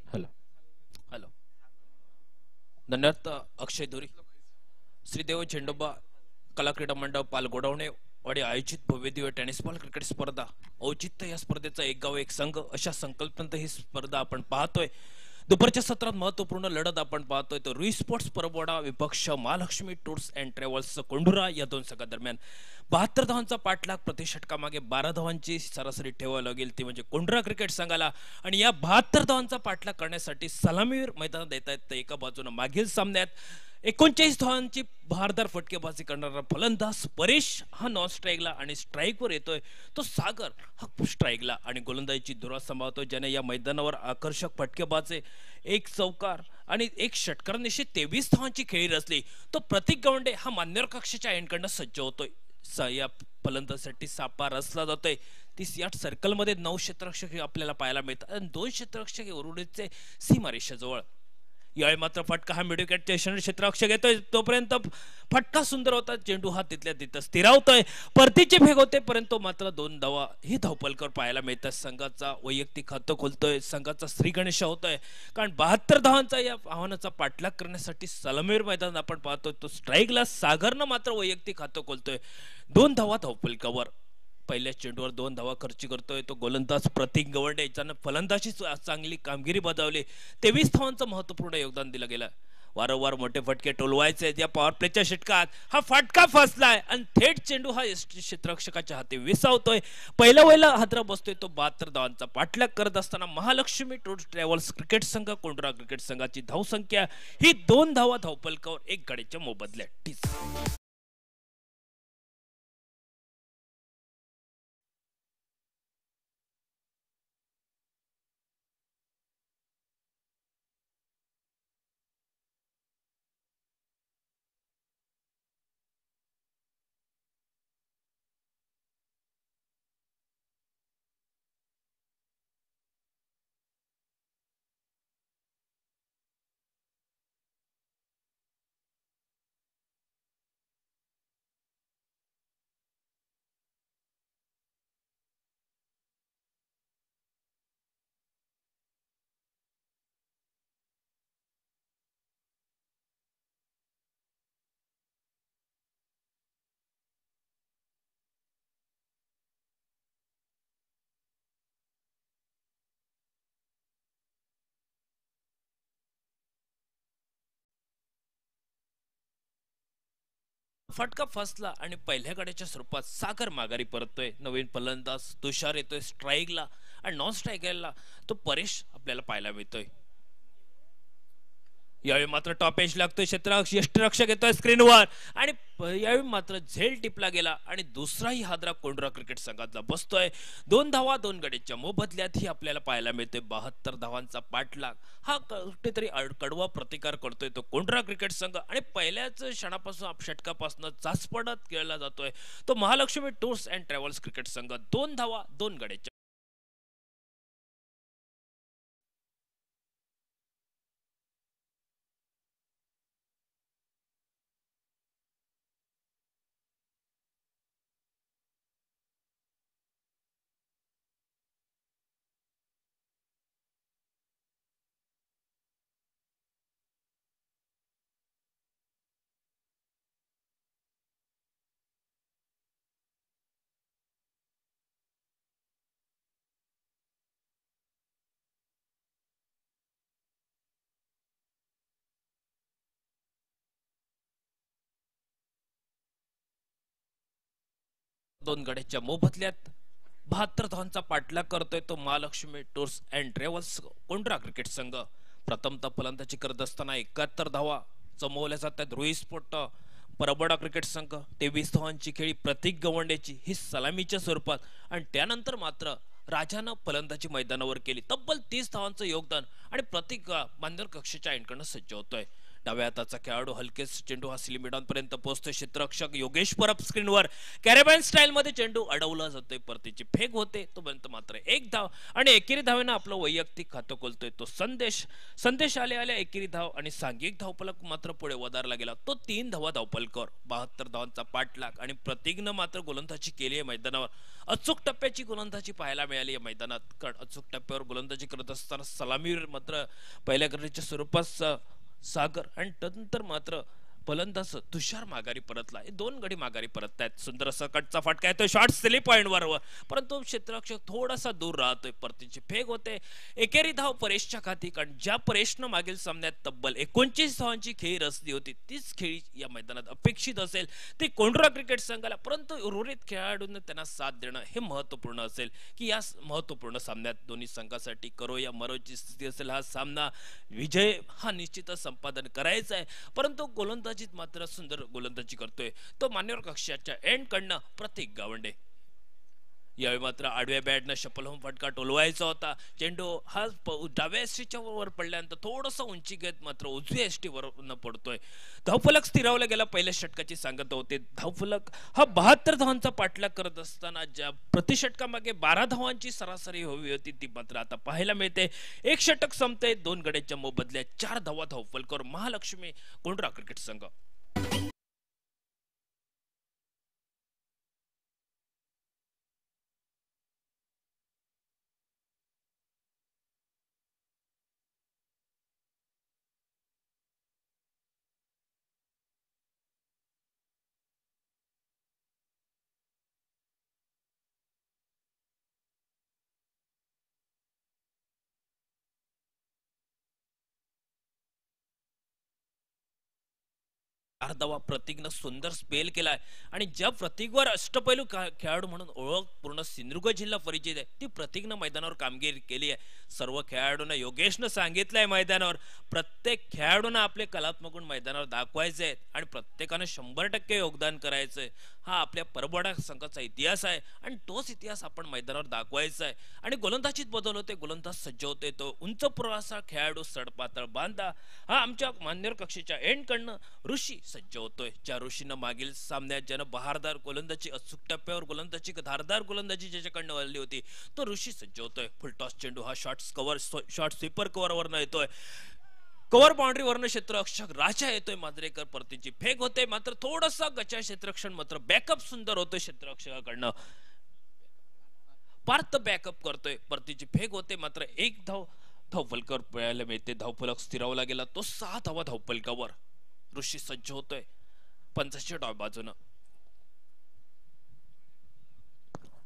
हॅलो हॅलो धन्यवाद अक्षय धुरी श्रीदेव झेंडोबा कला क्रीडा मंडळ पालगोडवणे वाडी आयोजित भव्य दिव्य टेनिस बॉल क्रिकेट स्पर्धा औचित्य या स्पर्धेचा एक गाव एक संघ अशा संकल्पनेत ही स्पर्धा आपण पाहतोय। दुपारच्या सत्रात महत्वपूर्ण लढत आपण पाहतोय तो रुई स्पोर्ट्स परबोडा विपक्ष महालक्ष्मी टूर्स अँड ट्रॅव्हल्स कोंढुरा या दोन संघादरम्यान 72 धावांचा पाठलाग प्रति षटकामागे 12 धावांची सरासरी ठेवावी लागेल ती म्हणजे कोंढुरा क्रिकेट संघाला आणि या 72 धावांचा पाठलाग करण्यासाठी सलामीवीर मैदानात येत आहेत. तर एका बाजूने मागील सामन्यात 39 धावांची भारदार फटकेबाजी करणारा फलंदाज परेश हा नॉन स्ट्राईकला आणि स्ट्राईकवर येतोय तो सागर हा स्ट्राईकला आणि गोलंदाजीची धुरा सांभाळतोय ज्याने या मैदानावर आकर्षक फटकेबाजी एक चौकार आणि एक षटकार निश्चित 23 धावांची खेळी रचली. तो प्रतीक गवंडे हा मान्यवर कक्षाच्या एंडकडनं सज्ज होतोय. या फलंदाजासाठी सापा रचला जातोय. 30 सर्कल मध्ये 9 क्षेत्ररक्षक आपल्याला पाहायला मिळतात आणि 2 क्षेत्ररक्षक उरुडीचे सीमारेषेजवळ. यावेळी मात्र फटका हा मिडविकेटच्या क्षेत्ररक्षक येतोय तोपर्यंत फटका सुंदर होता. चेंडू हा तिथल्या तिथं स्थिरावतोय परतीची फेक होते परंतु मात्र 2 धावा ही धावपलकर पाहायला मिळतात. संघाचा वैयक्तिक खातं खोलतोय संघाचा श्री गणेश होतोय कारण 72 धावांचा या आव्हानाचा पाठलाग करण्यासाठी सलामीवीर मैदान आपण पाहतोय तो स्ट्राईकला सागरनं मात्र वैयक्तिक खातं खोलतोय 2 धावा धावपलकावर. पहिल्या चेंडूवर 2 धावा खर्च करतोय तो गोलंदाज प्रतीक गवंडे याच्यानं फलंदाजी चांगली कामगिरी बजावली. 23 धावांचं महत्वपूर्ण योगदान दिलं गेलं. वारंवार मोठे फटके टोलवायचे या पॉवर प्लेच्या षटकात हा फटका फसलाय आणि थेट चेंडू हा क्षेत्ररक्षकाच्या हाती विसावतोय. पहिल्या वेळेला हादरा बसतोय तो 72 धावांचा पाठलाग करत असताना महालक्ष्मी टूर्स ट्रॅव्हल्स क्रिकेट संघ कोंढुरा क्रिकेट संघाची धावसंख्या ही 2 धावा धावपलकावर 1 गडीच्या मोबदल्यात. फटका फसला आणि पहिल्या गड्याच्या स्वरूपात सागर माघारी परततोय. नवीन फलंदाज तुषार येतोय स्ट्राईकला आणि नॉन स्ट्राईकरला तो परेश आपल्याला पाहायला मिळतोय. यावेळी मात्र टॉप एज लागतोय क्षेत्ररक्षक येतोय स्क्रीनवर आणि यावेळी मात्र झेल टिपला गेला आणि दुसराही हादरा कोंढुरा क्रिकेट संघातला बसतोय. 2 धावा 2 गडीच्या मोबदल्यात ही आपल्याला पाहायला मिळतोय. 72 धावांचा पाठलाग हा कुठेतरी कडवा प्रतिकार करतोय तो कोंढुरा क्रिकेट संघ आणि पहिल्याच क्षणापासून षटकापासून जास्त पडत खेळला जातोय तो Mahalaxmi tours and travels cricket संघ. 2 धावा 2 गडीच्या. दोन गड्याच्या मोबदल्यात 72 धावांचा पाठलाग करतोय तो Mahalaxmi tours and travels Kondhura cricket संघ. प्रथमतः फलंदाजी करत असताना 71 धावा जमवल्या जातात. रुई स्पोर्ट परबोडा क्रिकेट संघ 23 धावांची खेळी प्रतीक गवंडेची ही सलामीच्या स्वरूपात आणि त्यानंतर मात्र राजानं फलंदाजी मैदानावर केली. तब्बल 30 धावांचं योगदान आणि प्रतीक मान्यवर कक्षेच्या एंडकडनं सज्ज होतोय. डाव्या हाताचा खेळाडू हलकेच चेंडू हा सिलिमिडॉन पर्यंत पोहोचतोय. क्षेत्ररक्षक योगेश परब स्क्रीनवर कॅरेबियन स्टाईल मध्ये चेंडू अडवला जातोय. परतीची फेक होते तोपर्यंत मात्र 1 धाव आणि एकेरी धावेनं आपलं वैयक्तिक खातं खोलतोय तो संदेश आल्या एकेरी धाव आणि सांघिक धावपलक मात्र पुढे वधारला गेला तो 3 धावा धावपलकावर. 72 धावांचा पाठलाग आणि प्रतीकनं मात्र गोलंदाजी केली आहे मैदानावर. अचूक टप्प्याची गोलंदाजी पाहायला मिळाली या मैदानात कारण अचूक टप्प्यावर गोलंदाजी करत असताना सलामीवीर मात्र पहिल्या गडीच्या स्वरूपात सागर आणि त्यानंतर मात्र फलंदाज तुषार माघारी परतला. हे 2 गडी माघारी परततायत. सुंदर असा कटचा फटका येतोय, शॉट स्लिप पॉइंट वर, परंतु क्षेत्ररक्षक थोडासा दूर राहतोय. परतीची फेक होते. एकेरी धाव परेशच्या खाती, कारण ज्या परेशनं मागील सामन्यात तब्बल 29 धावांची खेळी रचली होती तीच खेळी या मैदानात अपेक्षित असेल ती कोंढरा क्रिकेट संघाला. परंतु उर्वरित खेळाडूंना त्यांना साथ देणं हे महत्वपूर्ण असेल, की या महत्वपूर्ण सामन्यात दोन्ही संघासाठी करो या मरोची स्थिती असेल. हा सामना विजय हा निश्चितच संपादन करायचा आहे. परंतु गोलंदाजीत मात्र सुंदर गोलंदाजी करतोय तो मान्यवर कक्षाच्या एंड कडनं प्रतीक गावंडे. यावेळी मात्र आडव्या बॅटनं शपल होऊन फटका टोलवायचा होता. चेंडू हा डाव्या एसटीच्या वर पडल्यानंतर थोडस उंची घेत मात्र उजव्या एसटी वर पडतोय. धावफलक स्थिरावला गेला. पहिल्या षटकाची सांगत होते. धावफलक हा 72 धावांचा पाठलाग करत असताना ज्या प्रतिषटकामागे 12 धावांची सरासरी हवी होती ती मात्र आता पाहायला मिळते. एक षटक संपते. 2 गड्यांच्या मोबदल्यात 4 धावा धावफलकावर महालक्ष्मी कोंढरा क्रिकेट संघ. धावा प्रतीकनं सुंदर स्पेल केलाय आणि ज्या प्रतीकवर अष्टपैलू खेळाडू म्हणून ओळख पूर्ण सिंधुदुर्ग जिल्हा परिचित आहे ती प्रतीकनं मैदानावर कामगिरी केली आहे. सर्व खेळाडूंना योगेशनं सांगितलंय मैदानावर प्रत्येक खेळाडूंना आपले कलात्मक गुण मैदानावर दाखवायचे आहेत आणि प्रत्येकानं 100% योगदान करायचंय. हा आपल्या परबडा संघाचा इतिहास आहे आणि तोच इतिहास आपण मैदानावर दाखवायचा आहे. आणि गोलंदाजीत बदल होते. गोलंदाज सज्ज होते. तो उंच पुरासा खेळाडू सडपातळ बांधा हा आमच्या मान्यवर कक्षेच्या एंड कडनं ऋषी सज्ज होतोय. ज्या ऋषीनं मागील सामन्यात ज्यानं बहारदार गोलंदाजी अचूक टप्प्यावर गोलंदाजी धारदार गोलंदाजी ज्याच्याकडनं वळली होती तो ऋषी सज्ज होतोय. फुलटॉस चेंडू हा शॉर्ट स्वीपर कव्हर वरनं येतोय. कव्हर बाउंड्री वरनं क्षेत्ररक्षक राजा येतोय. मांजरेकर परतीची फेक होते. मात्र थोडंसं गचा क्षेत्ररक्षण मात्र बॅकअप सुंदर होतोय क्षेत्ररक्षकाकडनं. पार्थ बॅकअप करतोय. परतीची फेक होते. मात्र 1 धाव धावफलकावर पळायला मिळते. धावफलक स्थिरावला गेला तो 6 धावा धावफलकावर. ऋषी सज्ज होतोय पंचाच्या डाव्या बाजूनं.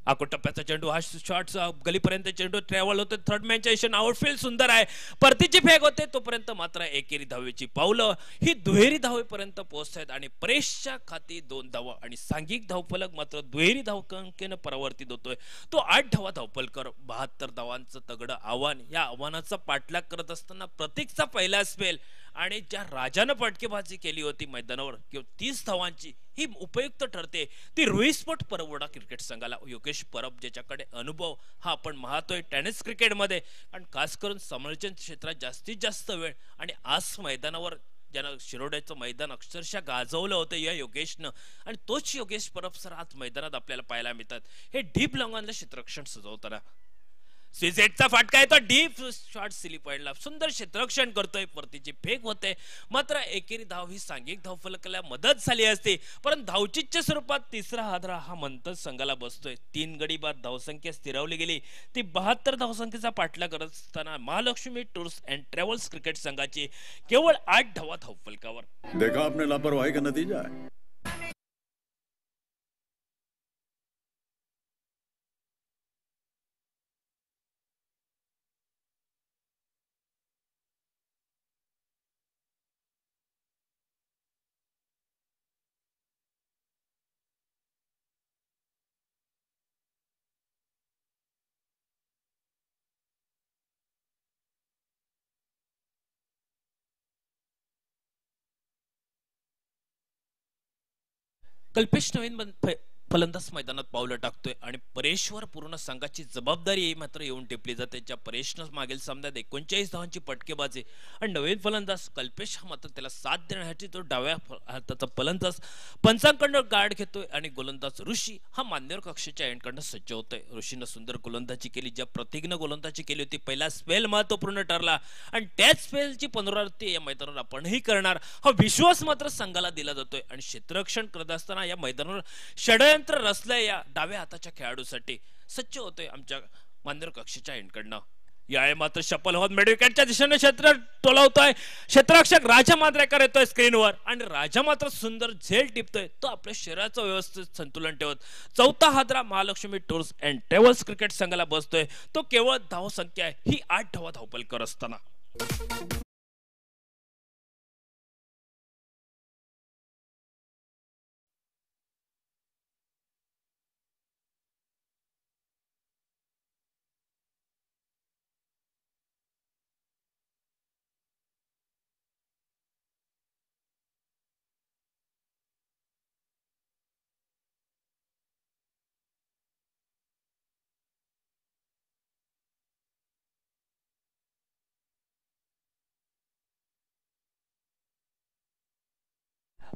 आको टप्प्याचा चेंडू हा शॉट गलीपर्यंत चेंडू ट्रॅव्हल होतो. थर्ड मॅनच्या इशाने आउटफील्ड सुंदर आहे. परतीची फेक होते तोपर्यंत मात्र एकेरी धावेची पावलं ही दुहेरी धावेपर्यंत पोहोचतात आणि परेशच्या खाती 2 धावा आणि सांघिक धावफलक मात्र दुहेरी धावसंख्येनं परावर्तित होतोय. तो 8 धावा धावफलकर 72 धावांचं तगडं आव्हान. या आव्हानाचा पाठलाग करत असताना प्रतीकचा पहिला स्पेल आणि ज्या राजानं फटकेबाजी केली होती मैदानावर किंवा 30 धावांची ही उपयुक्त ठरते. ती रुईस्पोर्ट परवडा क्रिकेट संघाला. योगेश परब ज्याच्याकडे अनुभव हा आपण पाहतोय टेनिस क्रिकेटमध्ये आणि खास करून समालोचन क्षेत्रात जास्तीत जास्त वेळ आणि आज मैदानावर ज्यानं शिरोड्याचं मैदान अक्षरशः गाजवलं होतं या योगेशनं आणि तोच योगेश परब सर आज मैदानात आपल्याला पाहायला मिळतात. हे डीप लॉंगॉनला क्षेत्ररक्षण सजवताना स्विझेटचा फटका येतो. डीप शॉट स्लिप पॉइंटला सुंदर क्षेत्ररक्षण करतोय. परतीची फेक होते. मात्र एकेरी धाव ही सांघिक धावफलकाला मदत झाली असती परंतु धावचीच्या स्वरूपात तिसरा हादरा हा मंथन संघाला बसतोय. 3 गडी बाद धावसंख्या स्थिरावली गेली. ती 72 धावसंख्येचा पाठलाग करत असताना Mahalakshmi tours and travels cricket संघाची केवळ 8 धावा धावफलकावर. देखा आपने लापरवाही का नतीजा है. कल्पेश नवीन फलंदाज मैदानात पावलं टाकतोय आणि परेशवर पूर्ण संघाची जबाबदारी मात्र येऊन टिपली जाते. ज्या परेशनं मागील सामन्यात 39 धावांची फटकेबाजी आणि नवीन फलंदाज कल्पेश हा मात्र त्याला साथ देण्यासाठी तो डाव्या हाताचा फलंदाज पंचांकडनं गार्ड घेतोय आणि गोलंदाज ऋषी हा मान्यवर कक्षेच्या एंडकडनं सज्ज होतोय. ऋषीनं सुंदर गोलंदाजी केली. ज्या प्रतीकनं गोलंदाजी केली होती पहिला स्पेल महत्वपूर्ण ठरला आणि त्याच स्पेलची पुनरावृत्ती या मैदानावर आपणही करणार हा विश्वास मात्र संघाला दिला जातोय आणि क्षेत्ररक्षण करत असताना या मैदानावर षडयंत्र रचलंय या डाव्या हाताच्या खेळाडूसाठी. सज्ज होतोय आमच्या मान्यवर कक्षेच्या एंडकडनं. यावेळी मात्र शपल होत मिडविकेटच्या दिशेने क्षेत्र टोलवतोय. क्षेत्ररक्षक राजा मांजरेकर येतोय स्क्रीनवर आणि राजा मात्र सुंदर झेल टिपतोय. तो आपल्या शरीराचं व्यवस्थित संतुलन ठेवत चौथा हादरा Mahalakshmi tours and travels cricket संघाला बसतोय. तो केवळ धावसंख्या आहे ही 8 धावा धावपल असताना.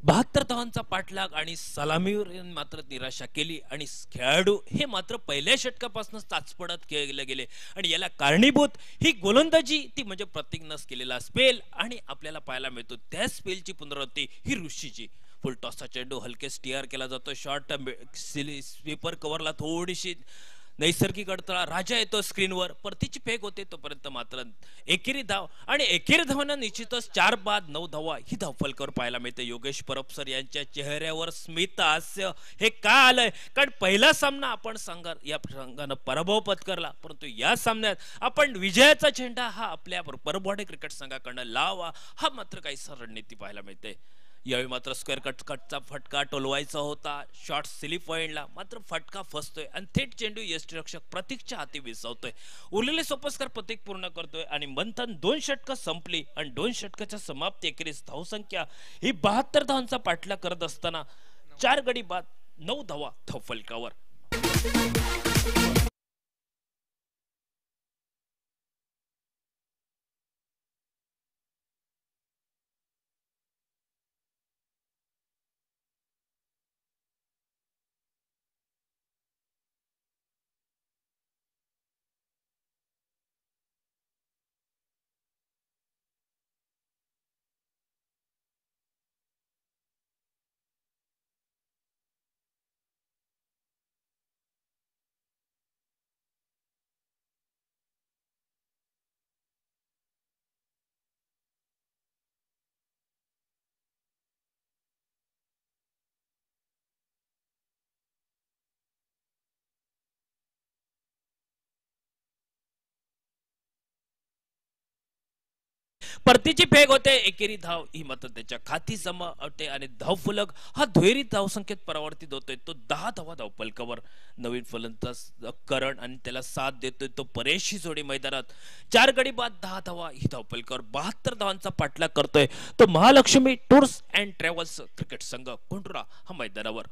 बहात्तर धावांचा पाठलाग आणि सलामीवर मात्र निराशा केली आणि खेळाडू हे मात्र पहिल्या षटकापासून चाचपडत खेळले गेले आणि याला कारणीभूत ही गोलंदाजी ती म्हणजे प्रतीकनस केलेला स्पेल आणि आपल्याला पाहायला मिळतो त्या स्पेलची पुनरावृत्ती ही ऋषीची. फुल टॉसचा चेंडू हलके स्टिअर केला जातो. शॉर्ट स्वीपर कव्हरला थोडीशी नैसर्गिक अडथळा. राजा येतो स्क्रीनवर. परतीची फेक होते तोपर्यंत मात्र एकेरी धाव आणि एकेरी धावांना निश्चितच 4 बाद 9 धावा ही धावफलकावर पाहायला मिळते. योगेश परबसर यांच्या चेहऱ्यावर स्मित हास्य हे का आलंय कारण पहिला सामना आपण या संघानं पराभव पत्करला परंतु या सामन्यात आपण विजयाचा झेंडा हा आपल्या परभवाडे क्रिकेट संघाकडनं लावा हा मात्र काहीसा रणनीती पाहायला मिळते. यावेळी मात्र स्क्वेअर कटचा फटका टोलवायचा होता. शॉर्ट स्लिप पॉइंटला मात्र फटका फसतोय आणि थेट चेंडू यष्टीरक्षक प्रतीकच्या हाती विसवतोय. उरलेले सोपस्कर प्रतीक पूर्ण करतोय आणि मंथन 2 षटकं संपली आणि 2 षटकाच्या समाप्ती एकेरीस धावसंख्या ही 72 धावांचा पाठलाग करत असताना 4 गडी बाद 9 धावा धावफलकावर. परतीची फेक होते. एकेरी धाव ही मात्र त्याच्या खाती जमा होते आणि धावफलक हा दुहेरी धावसंख्येत परावर्तित होतोय. तो 10 धावा धावफलकावर. नवीन फलंदाज करण आणि त्याला साथ देतोय तो परेश ही जोडी मैदानात 4 गडी बाद 10 धावा ही धावफलकावर 72 धावांचा पाठलाग करतोय. तो Mahalaxmi tours and travels cricket संघ कोंढुरा हा मैदानावर.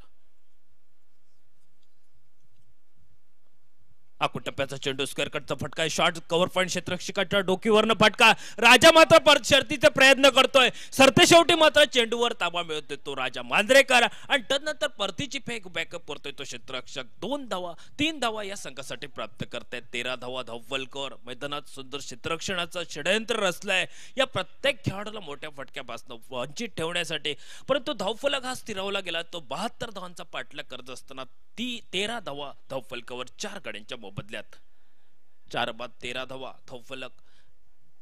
टप्प्याचा चेंडू स्क्वेअर कटचा फटका शॉर्ट कव्हर पॉइंट क्षेत्ररक्षकाच्या डोकीवरनं फटका. राजा मात्र परत शर्तीचे प्रयत्न करतोय. सरते शेवटी मात्र चेंडूवर ताबा मिळवतोय तो राजा मांजरेकर आणि त्यानंतर परतीची फेक बॅकअप करतोय तो क्षेत्ररक्षक. 2 धावा 3 धावा या संघासाठी प्राप्त करतायत. 13 धावा धावफलकावर. मैदानात सुंदर क्षेत्ररक्षणाचं षडयंत्र रचलंय या प्रत्येक खेळाडूला मोठ्या फटक्यापासून वंचित ठेवण्यासाठी परंतु धावफलक हा स्थिरावला गेला. तो 72 धावांचा पाठलाग करत असताना 13 धावा धावफलकावर 4 गड्यांच्या मोबदल्यात. 4 बाद 13 धावा धावफलक.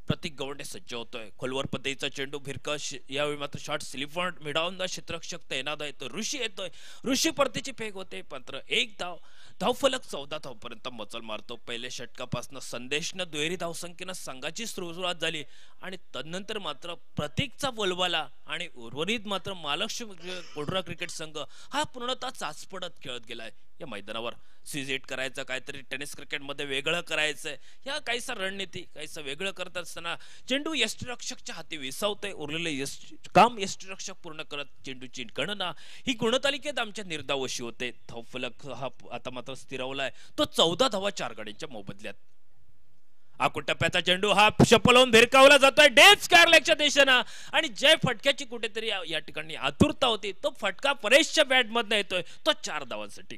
प्रतीक गवंडे सज्ज होतोय. खोलवर पद्धतीचा चेंडू भिरकश. यावेळी मात्र शॉर्ट स्लिप मिडावून क्षेत्ररक्षक तैनात आहे. तो ऋषी येतोय. ऋषी परतीची फेक होते मात्र 1 धाव. धावफलक 14 धावपर्यंत मचल मारतो. पहिल्या षटकापासून संदेशनं दुहेरी धावसंख्येनं संघाची सुरुवात झाली आणि तदनंतर मात्र प्रतीकचा बोलबाला आणि उर्वरित मात्र महालक्ष्मी कोंढुरा क्रिकेट संघ हा पूर्णतः चाचपडत खेळत गेलाय या मैदानावर. सीझेट करायचं काहीतरी टेनिस क्रिकेट मध्ये वेगळं करायचंय या काहीसा रणनीती काहीसं वेगळं करत असताना चेंडू यष्टीरक्षकच्या हाती विसावतोय. उरलेले काम यष्टीरक्षक पूर्ण करत चेंडूची गणना ही गुणतालिकेत आमच्या निर्धावशी होते. धावफलक हा आता मात्र स्थिरावलाय. तो 14 धावा 4 गड्यांच्या मोबदल्यात. टप्प्याचा चेंडू हा शपलवून भिरकावला जातोय डेथ स्कारलेकच्या दिशेनं आणि जय फटक्याची कुठेतरी या ठिकाणी आतुरता होती. तो फटका परेशच्या बॅट मधनं येतोय तो 4 धावांसाठी.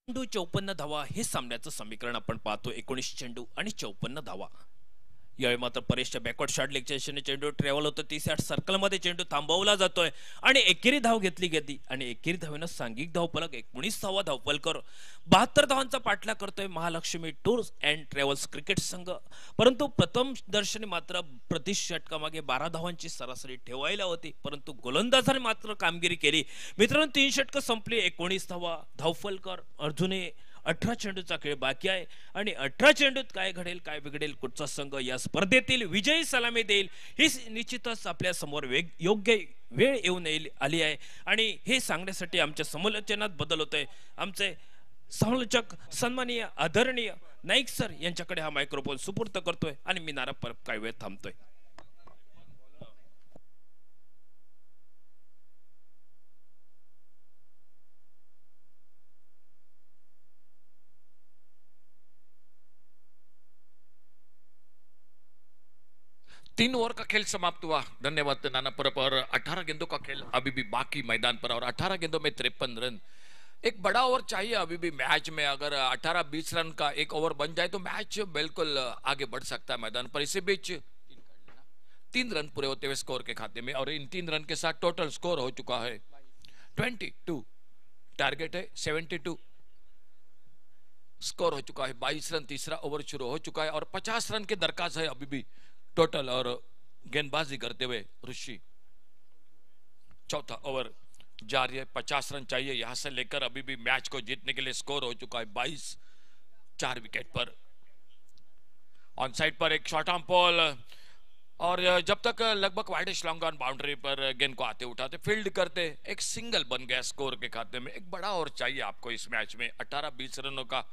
चेंडू 54 धावा हे सामन्याचं समीकरण आपण पाहतो. 19 चेंडू आणि 54 धावा. यावेळी मात्र परेशच्या बॅकवर्ड शॉट लेगच्या दिशेने चेंडू ट्रॅव्हल होतो. 30 सर्कलमध्ये चेंडू थांबवला जातोय आणि एकेरी धाव घेतली गेली आणि एकेरी धावेनं सांघिक धावफलक 19वा धावफलकर 72 धावांचा पाठलाग करतोय Mahalakshmi tours and travels cricket संघ. परंतु प्रथम दर्शनी मात्र प्रति षटकामागे 12 धावांची सरासरी ठेवायला होती, परंतु गोलंदाजाने मात्र कामगिरी केली. मित्रांनो 3 षटकं संपली. 19 धावा धावफलकर. अजूनही 18 चेंडूचा खेळ बाकी आहे आणि 18 चेंडूत काय घडेल काय बिघडेल, कुठचा संघ या स्पर्धेतील विजयी सलामी देईल ही निश्चितच आपल्या समोर योग्य वेळ येऊन आली आहे. आणि हे सांगण्यासाठी आमच्या समालोचनात बदल होतोय. आमचे समालोचक सन्माननीय आदरणीय नाईक सर यांच्याकडे हा मायक्रोफोन सुपूर्द करतोय आणि मी नारा परत काही वेळ थांबतोय. तीन ओवर का खेल समाप्त हुआ. धन्यवाद नाना परब. और 18 गेंदों का खेल अभी भी बाकी मैदान पर और 18 गेंदों में 53 रन. एक बड़ा ओवर चाहिए अभी भी मैच में. अगर 18-20 रन का एक ओवर बन जाए तो मैच बिल्कुल आगे बढ़ सकता है मैदान पर. इसी बीच 3 रन पूरे होते हुए स्कोर के खाते में और इन 3 रन के साथ टोटल स्कोर हो चुका है 22. टारगेट है 72. स्कोर हो चुका है 22 रन. तीसरा ओवर शुरू हो चुका है और 50 रन के दरखास्त है अभी भी टोटल. और गेंदबाजी करते हुए ऋषि. चौथा ओवर जारी है. 50 रन चाहिए यहां से लेकर अभी भी मैच को जीतने के लिए. स्कोर हो चुका है 22. 4 विकेट पर. ऑन साइड पर एक शॉर्ट आर्म बॉल और जब तक लगभग वाइडिश लॉन्ग ऑन बाउंड्री पर गेंद को आते उठाते फील्ड करते एक सिंगल बन गया स्कोर के खाते में. एक बड़ा ओवर चाहिए आपको इस मैच में 18-20 रनों का.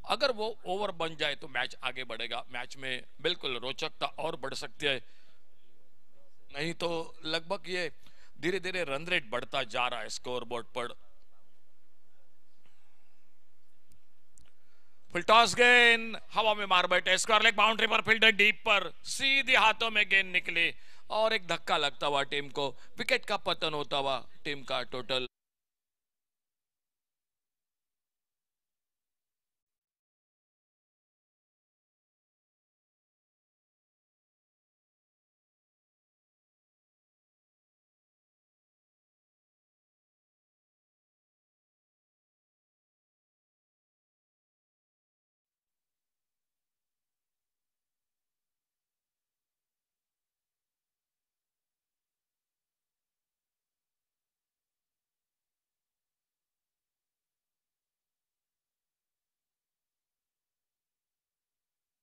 अगर वो ओवर बन जाए तो मैच आगे बढ़ेगा. मैच में बिल्कुल रोचकता और बढ़ सकती है. नहीं तो लगभग ये धीरे धीरे रन रेट बढ़ता जा रहा है स्कोर बोर्ड पर. फुल टॉस गेंद हवा में मार बैठे. स्क्वायर लेग बाउंड्री पर फील्डर डीप पर सीधे हाथों में गेंद निकली और एक धक्का लगता हुआ टीम को. विकेट का पतन होता हुआ टीम का टोटल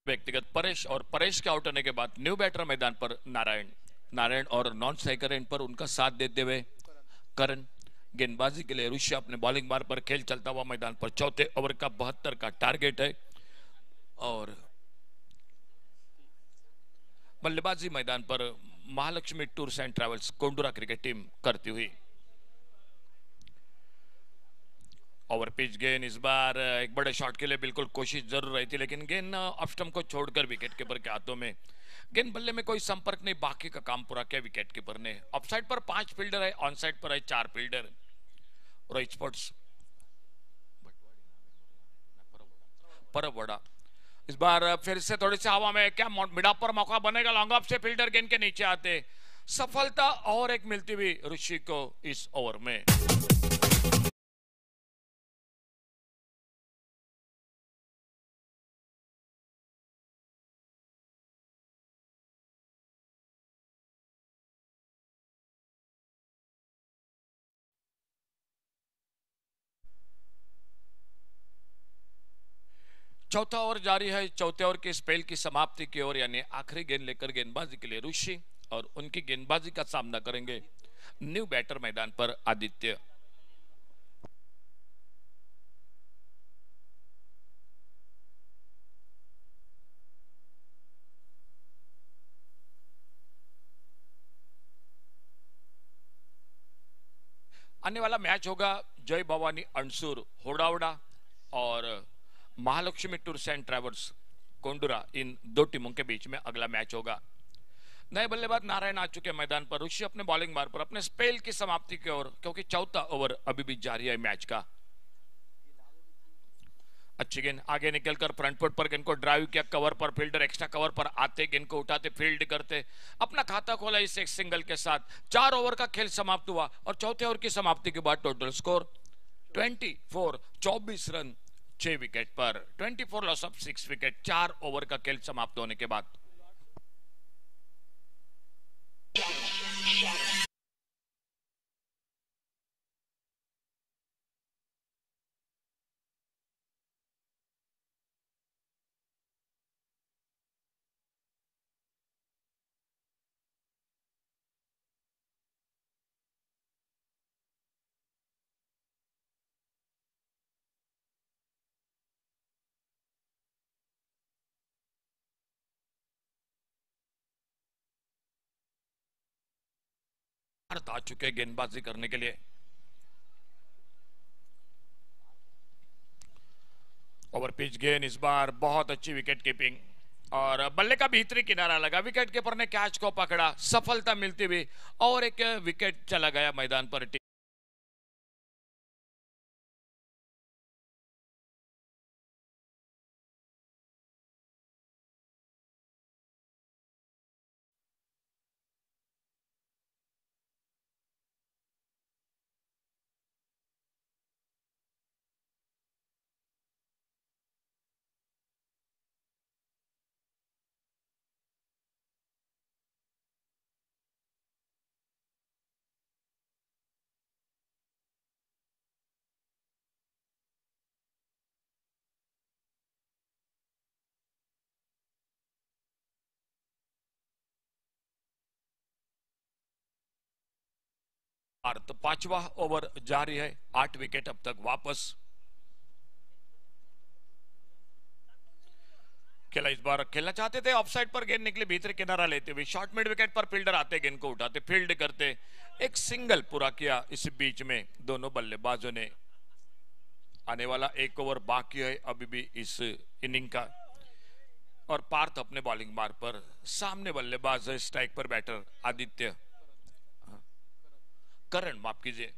व्यक्तिगत परेश और परेश के आउट होने के बाद न्यू बैटर मैदान पर नारायण और नॉन स्ट्राइकर एंड पर उनका साथ देते हुए करण. गेंदबाजी के लिए ऋषि अपने बॉलिंग मार पर खेल चलता हुआ मैदान पर. चौथे ओवर का 72 का टारगेट है और बल्लेबाजी मैदान पर Mahalaxmi tours and travels Kondura cricket team करती हुई. ओवर पिच गेंद इस बार एक बड़े शॉट के लिए बिल्कुल कोशिश जरूर रही थी, लेकिन गेंद ऑफ स्टंप को छोड़कर विकेट कीपर के हाथों में. गेंद बल्ले में कोई संपर्क नहीं. बाकी का काम पूरा किया विकेट कीपर ने. ऑफ साइड पर 5 फील्डर है. ऑन साइड पर है 4 फील्डर. रोहित स्पोर्ट्स परबड़ा इस बार फिर से थोड़ी सी हवा में क्या मिडा पर मौका बनेगा. लॉन्ग ऑफ से फील्डर गेंद के नीचे आते. सफलता और एक मिलती हुई ऋषि को इस ओवर में. चौथा ओवर जारी है. चौथे ओवर के स्पेल की समाप्ति की ओर यानी आखिरी गेंद लेकर गेंदबाजी के लिए ऋषि और उनकी गेंदबाजी का सामना करेंगे न्यू बैटर मैदान पर आदित्य. आने वाला मैच होगा जय भवानी अंसुर होडावड़ा और Mahalaxmi tours and travels Kondura. इन दो टीमों के बीच में अगला मैच होगा. नए बल्लेबाज नारायण आ चुके मैदान पर. ऋषि अपने बॉलिंग मार पर अपने स्पेल की समाप्ति की ओर, क्योंकि चौथा ओवर अभी भी जारी है मैच का. अच्छी गेंद आगे निकलकर फ्रंट फुट पर गेंद को ड्राइव किया, कवर पर फील्डर एक्स्ट्रा कवर पर आते गेंद को उठाते फील्ड करते अपना खाता खोला इस एक सिंगल के साथ। 4 ओवर का खेल समाप्त हुआ और चौथे ओवर की समाप्ति के बाद total score 24, 24 run 6 wicket per. 24 loss of 6 wicket 4 over का खेल समाप्त होने के बाद। भारत आ चुके हैं गेंदबाजी करने के लिए। ओवर पिच गेंद इस बार बहुत अच्छी विकेट कीपिंग और बल्ले का भीतरी किनारा लगा, विकेट कीपर ने कैच को पकड़ा, सफलता मिलती हुई और एक विकेट चला गया मैदान पर। भारत 5वां ओवर जारी है, 8 विकेट अब तक वापस। खेला इस बार खेलना चाहते थे, ऑफसाइड पर गेंद निकली भीतर किनारा लेते हुए, शॉर्ट मिड विकेट पर फील्डर आते गेंद को उठाते फील्ड करते एक सिंगल पूरा किया। इस बीच में दोनों बल्लेबाजों ने, आने वाला 1 ओवर बाकी है अभी भी इस इनिंग का, और पार्थ अपने बॉलिंग मार्ग पर, सामने बल्लेबाज है स्ट्राइक पर बैटर आदित्य करण, माफ कीजिए।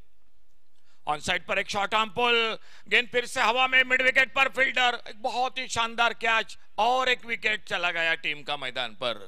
ऑन साइड पर एक शॉर्ट आर्म पुल, गेंद फिर से हवा में मिड विकेट पर फील्डर, एक बहुत ही शानदार कैच और एक विकेट चला गया टीम का मैदान पर।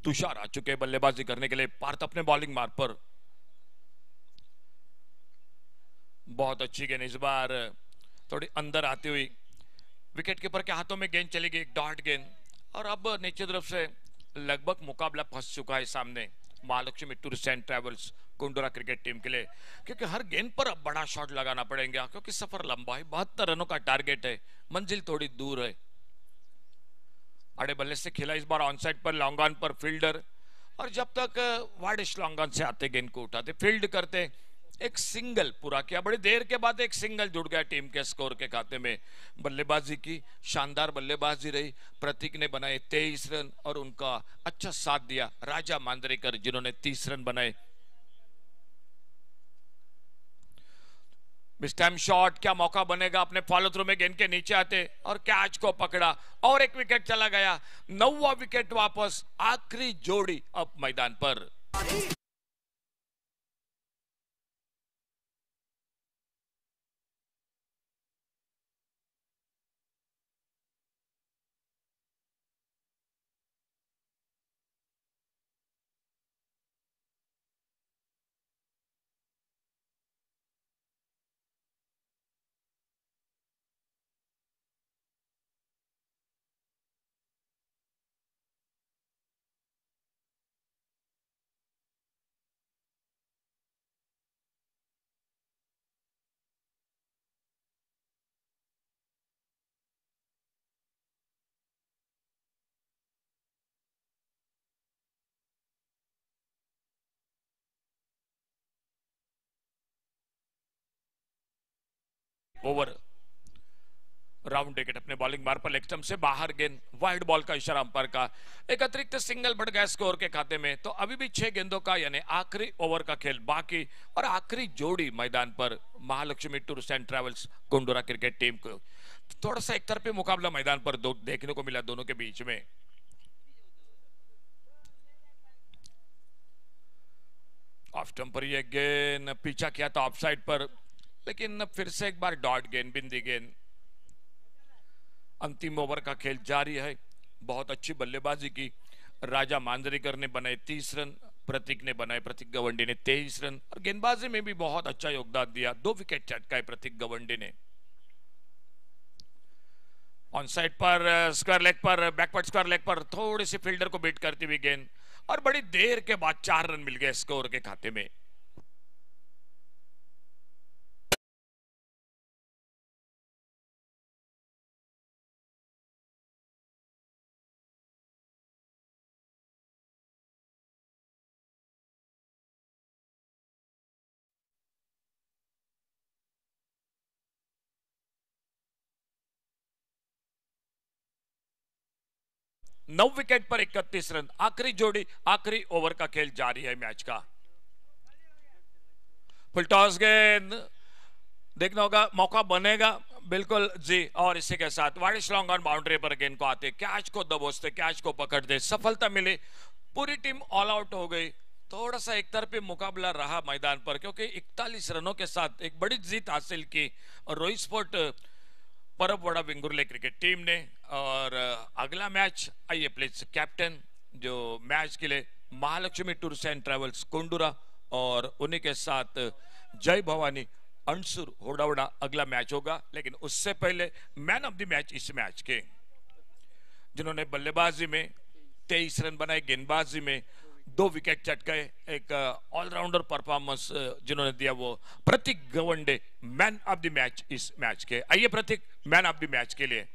तुषार आ चुके बल्लेबाजी करने के लिए, पार्थ अपने बॉलिंग मार्ग पर, बहुत अच्छी गेंद इस बार थोड़ी अंदर आती हुई विकेट कीपर के हाथों में गेंद चली गई, एक डॉट गेंद, और अब नीचे तरफ से लगभग मुकाबला फंस चुका है सामने Mahalaxmi tours and travels Kundura cricket team के लिए, क्योंकि हर गेंद पर अब बड़ा शॉट लगाना पड़ेगा, क्योंकि सफर लंबा है, 72 रनों का टारगेट है, मंजिल थोड़ी दूर है। अड़े बल्ले से खेला इस बार ऑनसाइड पर, लॉन्ग ऑन पर फील्डर, और जब तक वाडिश लॉन्ग ऑन से आते गेंद को उठाते फील्ड करते एक सिंगल पूरा किया। बड़ी देर के बाद एक सिंगल जुड़ गया टीम के स्कोर के खाते में। बल्लेबाजी की शानदार बल्लेबाजी रही, प्रतीक ने बनाए 23 रन और उनका अच्छा साथ दिया राजा मांद्रेकर जिन्होंने 30 रन बनाए। मिस टाइम शॉट, क्या मौका बनेगा, अपने फॉलो थ्रू में गेंद के नीचे आते और कैच को पकड़ा और एक विकेट चला गया। 9वां विकेट वापस, आखिरी जोड़ी अब मैदान पर। ओवर राउंड विकेट अपने बॉलिंग मार पर लेग स्टंप से बाहर गेंद, वाइड बॉल का इशारा अंपायर का। एक अतिरिक्त सिंगल बढ़ गया स्कोर के खाते में। तो अभी भी 6 गेंदों का यानी आखिरी ओवर का खेल बाकी और आखिरी जोड़ी मैदान पर Mahalaxmi tours and travels Gondora cricket team को। थोड़ा सा एक तरफी मुकाबला मैदान पर देखने को मिला दोनों के बीच में। ऑफ स्टंप पर ये गेंद पीछा किया था ऑफ साइड पर, लेकिन फिर से एक बार डॉट गेंद, बिंदी गेंद। अंतिम ओवर का खेल जारी है। बहुत अच्छी बल्लेबाजी की। राजा मांजरेकर ने बनाए 30 रन, प्रतीक ने बनाए, प्रतीक गवंडी ने 23 रन और गेंदबाजी में भी बहुत अच्छा योगदान दिया। 2 विकेट चटकाए प्रतीक गवंडी ने। ऑन साइड पर स्क्वायर लेग पर, बैकवर्ड स्क्वायर लेग पर थोड़ी सी फील्डर को बीट करती हुई गेंद और बड़ी देर के बाद 4 रन मिल गए स्कोर के खाते में। नौ विकेट पर 31 रन। आखिरी जोड़ी, आखिरी ओवर का खेल जारी है मैच का। फुल टॉस गेंद, देखना होगा मौका बनेगा बिल्कुल जी। और इसी के साथ वाइड लॉन्ग ऑन बाउंड्री पर गेंद को आते, कैच को दबोचते, कैच को पकड़ते, सफलता मिली। पूरी टीम ऑल आउट हो गई। थोड़ा सा एक तरफी मुकाबला रहा मैदान पर क्योंकि 41 रनों के साथ एक बड़ी जीत हासिल की और रोहित स्पोर्ट परबवाड़ा विंगुर्ले क्रिकेट टीम ने। और अगला मैच, आइए प्लीज कैप्टन, जो मैच के लिए Mahalakshmi tours and travels Kondura और उन्हीं के साथ जय भवानी अंसुर होडावड़ा अगला मैच होगा। लेकिन उससे पहले मैन ऑफ द मैच इस मैच के, जिन्होंने बल्लेबाजी में 23 रन बनाए, गेंदबाजी में 2 विकेट चटकाए, एक ऑलराउंडर परफॉर्मेंस जिन्होंने दिया, वो Prateek Gawande man of the match इस मैच के। आइए Prateek, man of the match के लिए।